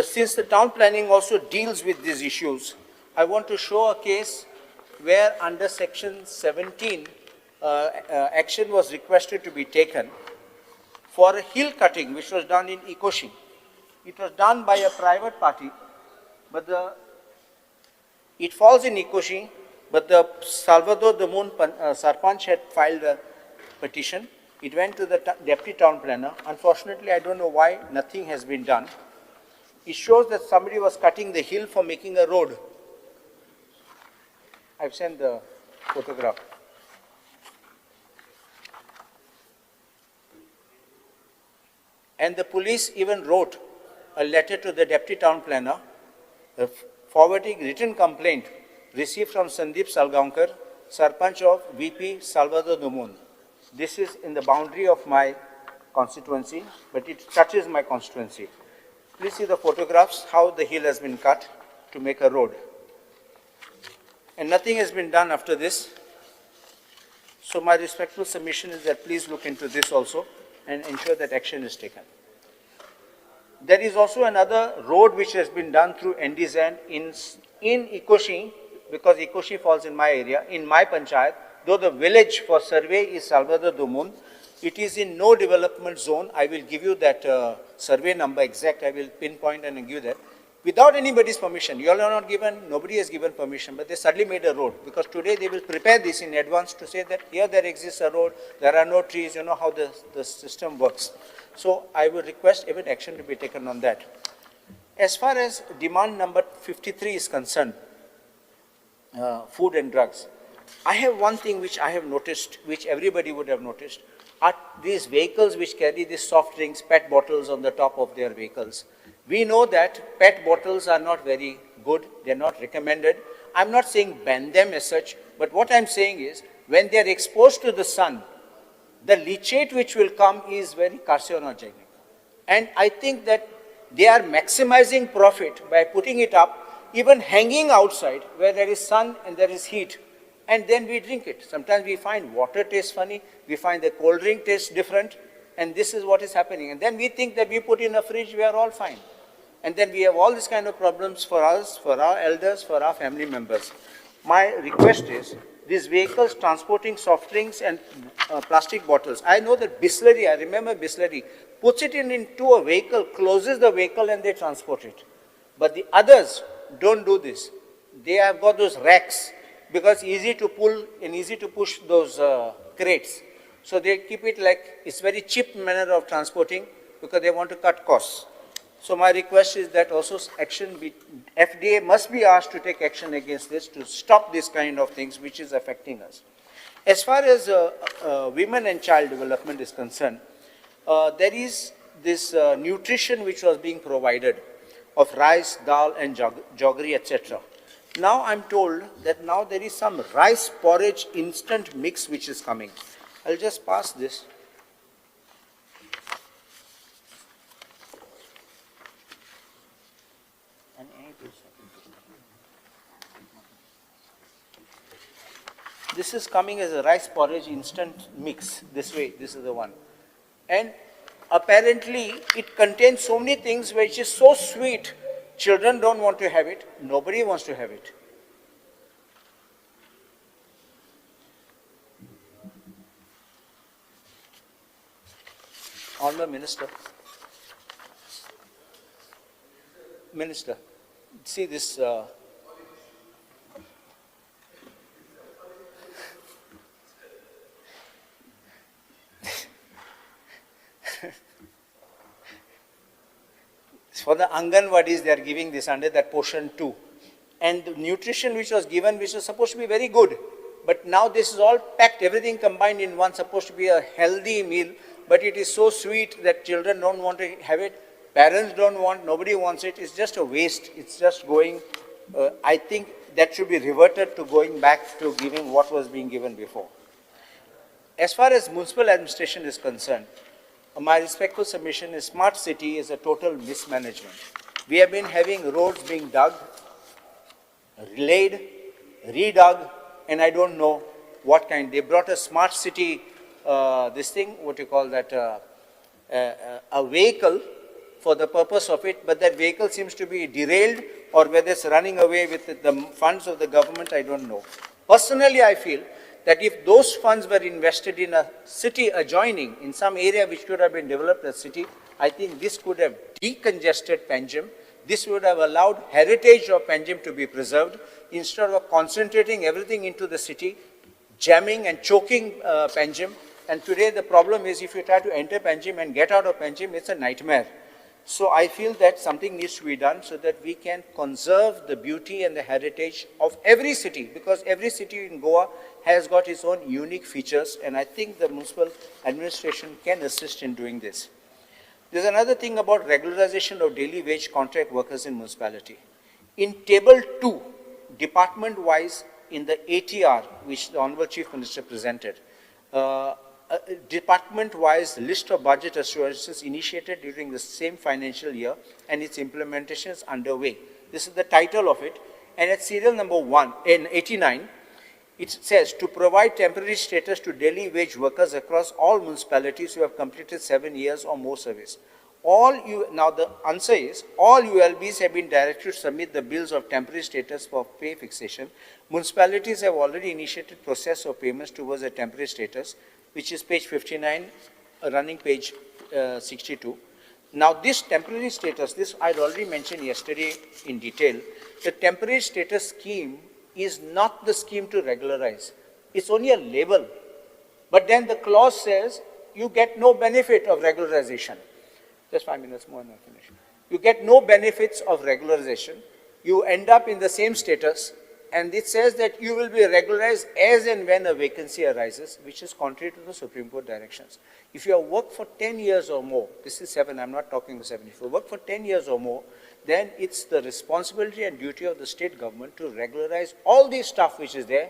since the town planning also deals with these issues, I want to show a case where under section 17, action was requested to be taken for a hill cutting which was done in Ikoshi. It was done by a private party, but it falls in Ikoshi, but the Salvador Damoon Sarpanch had filed a petition. It went to the deputy town planner. Unfortunately, I don't know why nothing has been done. It shows that somebody was cutting the hill for making a road. I've sent the photograph. And the police even wrote a letter to the deputy town planner, forwarding written complaint received from Sandeep Salgaonkar, Sarpanch of VP Salvador Damoon. This is in the boundary of my constituency, but it touches my constituency. Please see the photographs, how the hill has been cut to make a road. And nothing has been done after this. So my respectful submission is that please look into this also and ensure that action is taken. There is also another road which has been done through Endizan in Ikoshi, because Ikoshi falls in my area, in my panchayat, though the village for survey is Salvador Damoon, it is in no development zone. I will give you that survey number exact, I will pinpoint and give that. Without anybody's permission, you all are not given, nobody has given permission, but they suddenly made a road, because today they will prepare this in advance to say that here there exists a road, there are no trees, you know how the system works. So I will request even action to be taken on that. As far as demand number 53 is concerned, food and drugs, I have one thing which I have noticed, which everybody would have noticed, are these vehicles which carry these soft drinks, PET bottles on the top of their vehicles. We know that PET bottles are not very good, they are not recommended. I'm not saying ban them as such, but what I'm saying is, when they are exposed to the sun, the leachate which will come is very carcinogenic. And I think that they are maximizing profit by putting it up, even hanging outside where there is sun and there is heat, and then we drink it. Sometimes we find water tastes funny, we find the cold drink tastes different, and this is what is happening. And then we think that we put in a fridge, we are all fine. And then we have all these kind of problems for us, for our elders, for our family members. My request is, these vehicles transporting soft drinks and plastic bottles, I know that Bisleri, I remember Bisleri, puts it into a vehicle, closes the vehicle and they transport it. But the others don't do this. They have got those racks, because easy to pull and easy to push those crates. So they keep it like, it's very cheap manner of transporting, because they want to cut costs. So my request is that also action be, FDA must be asked to take action against this to stop this kind of things which is affecting us. As far as women and child development is concerned, there is this nutrition which was being provided of rice, dal and jaggery, etc. Now I'm told that now there is some rice porridge instant mix which is coming. I'll just pass this. This is coming as a rice porridge instant mix, this way, this is the one. And apparently it contains so many things which is so sweet, children don't want to have it, nobody wants to have it. Honourable Minister, see this for the Anganwadis, they are giving this under that portion 2. And the nutrition which was given, which was supposed to be very good, but now this is all packed, everything combined in one, supposed to be a healthy meal, but it is so sweet that children don't want to have it, parents don't want, nobody wants it, it's just a waste, it's just going, I think that should be reverted to going back to giving what was being given before. As far as municipal administration is concerned, my respectful submission is smart city is a total mismanagement. We have been having roads being dug, laid, redug, and I don't know what kind. They brought a smart city, this thing, what you call that, a vehicle for the purpose of it, but that vehicle seems to be derailed, or whether it's running away with the funds of the government, I don't know. Personally, I feel that if those funds were invested in a city adjoining, in some area which could have been developed as a city, I think this could have decongested Panjim. This would have allowed heritage of Panjim to be preserved instead of concentrating everything into the city, jamming and choking Panjim. And today the problem is if you try to enter Panjim and get out of Panjim, it's a nightmare. So I feel that something needs to be done so that we can conserve the beauty and the heritage of every city, because every city in Goa has got its own unique features, and I think the municipal administration can assist in doing this. There's another thing about regularization of daily wage contract workers in municipality. In table 2, department-wise, in the ATR, which the Honorable Chief Minister presented, a department-wise list of budget assurances initiated during the same financial year, and its implementation is underway. This is the title of it, and at serial number 1, in 89, it says to provide temporary status to daily wage workers across all municipalities who have completed 7 years or more service. Now the answer is, all ULBs have been directed to submit the bills of temporary status for pay fixation. Municipalities have already initiated process of payments towards a temporary status, which is page 59, running page 62. Now this temporary status, this I'd already mentioned yesterday in detail, the temporary status scheme is not the scheme to regularize. It's only a label. But then the clause says you get no benefit of regularization. Just 5 minutes more and I'll finish. You get no benefits of regularization. You end up in the same status, and it says that you will be regularized as and when a vacancy arises, which is contrary to the Supreme Court directions. If you have worked for 10 years or more, this is 7, I'm not talking 7, if you work for 10 years or more, then it's the responsibility and duty of the state government to regularize all the stuff which is there.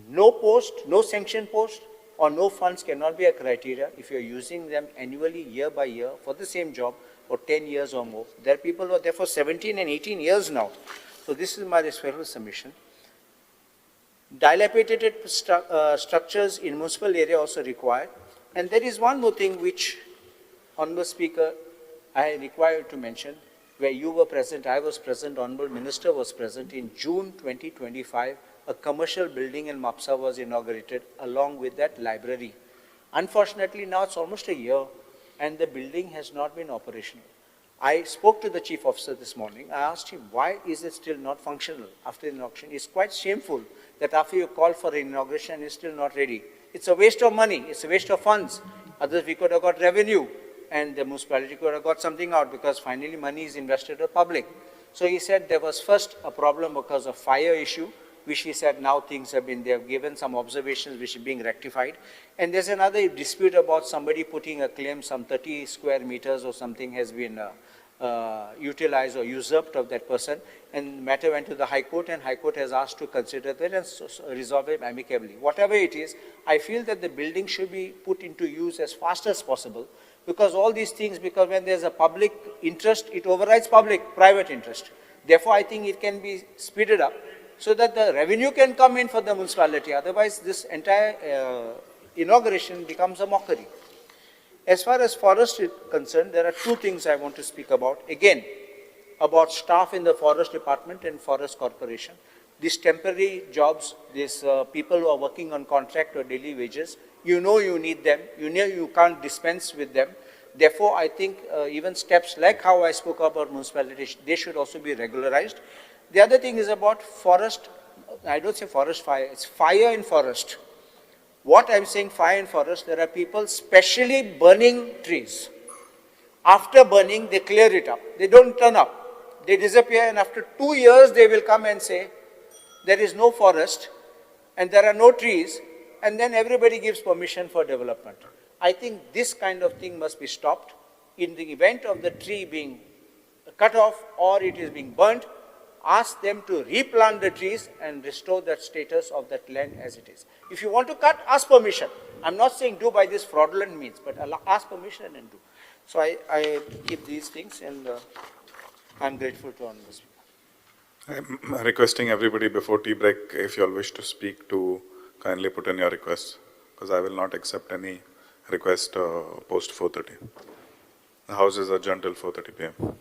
No post, no sanction post, or no funds cannot be a criteria if you're using them annually, year by year, for the same job for 10 years or more. There are people who are there for 17 and 18 years now. So this is my respectful submission. Dilapidated structures in municipal area also required. And there is one more thing which, Honourable Speaker, I required to mention, where you were present, I was present, Honourable Minister was present. In June 2025, a commercial building in Mapsa was inaugurated along with that library. Unfortunately, now it's almost a year and the building has not been operational. I spoke to the chief officer this morning. I asked him, why is it still not functional after the inauguration? It's quite shameful that after you call for inauguration, it's still not ready. It's a waste of money. It's a waste of funds. Otherwise, we could have got revenue and the municipality could have got something out because finally money is invested in the public. So he said there was first a problem because of fire issue, which he said now things have been, they have given some observations which are being rectified. And there's another dispute about somebody putting a claim some 30 square meters or something has been utilized or usurped of that person. And the matter went to the High Court, and High Court has asked to consider that and resolve it amicably. Whatever it is, I feel that the building should be put into use as fast as possible, because all these things, because when there's a public interest, it overrides private interest. Therefore, I think it can be speeded up so that the revenue can come in for the municipality. Otherwise, this entire inauguration becomes a mockery. As far as forest is concerned, there are two things I want to speak about. Again, about staff in the forest department and forest corporation. These temporary jobs, these people who are working on contract or daily wages, you know you need them, you know you can't dispense with them. Therefore, I think even steps like how I spoke about municipalities, they should also be regularized. The other thing is about forest, I don't say forest fire, it's fire in forest. What I'm saying fire in forest, there are people specially burning trees. After burning, they clear it up. They don't turn up. They disappear, and after 2 years, they will come and say, there is no forest and there are no trees, and then everybody gives permission for development. I think this kind of thing must be stopped. In the event of the tree being cut off or it is being burnt, ask them to replant the trees and restore that status of that land as it is. If you want to cut, ask permission. I'm not saying do by this fraudulent means, but ask permission and do. So I keep these things, and I'm grateful to Honourable Speaker. I'm requesting everybody before tea break, if you all wish to speak, to kindly put in your requests, because I will not accept any request post 4:30. The House is adjourned till 4:30 p.m.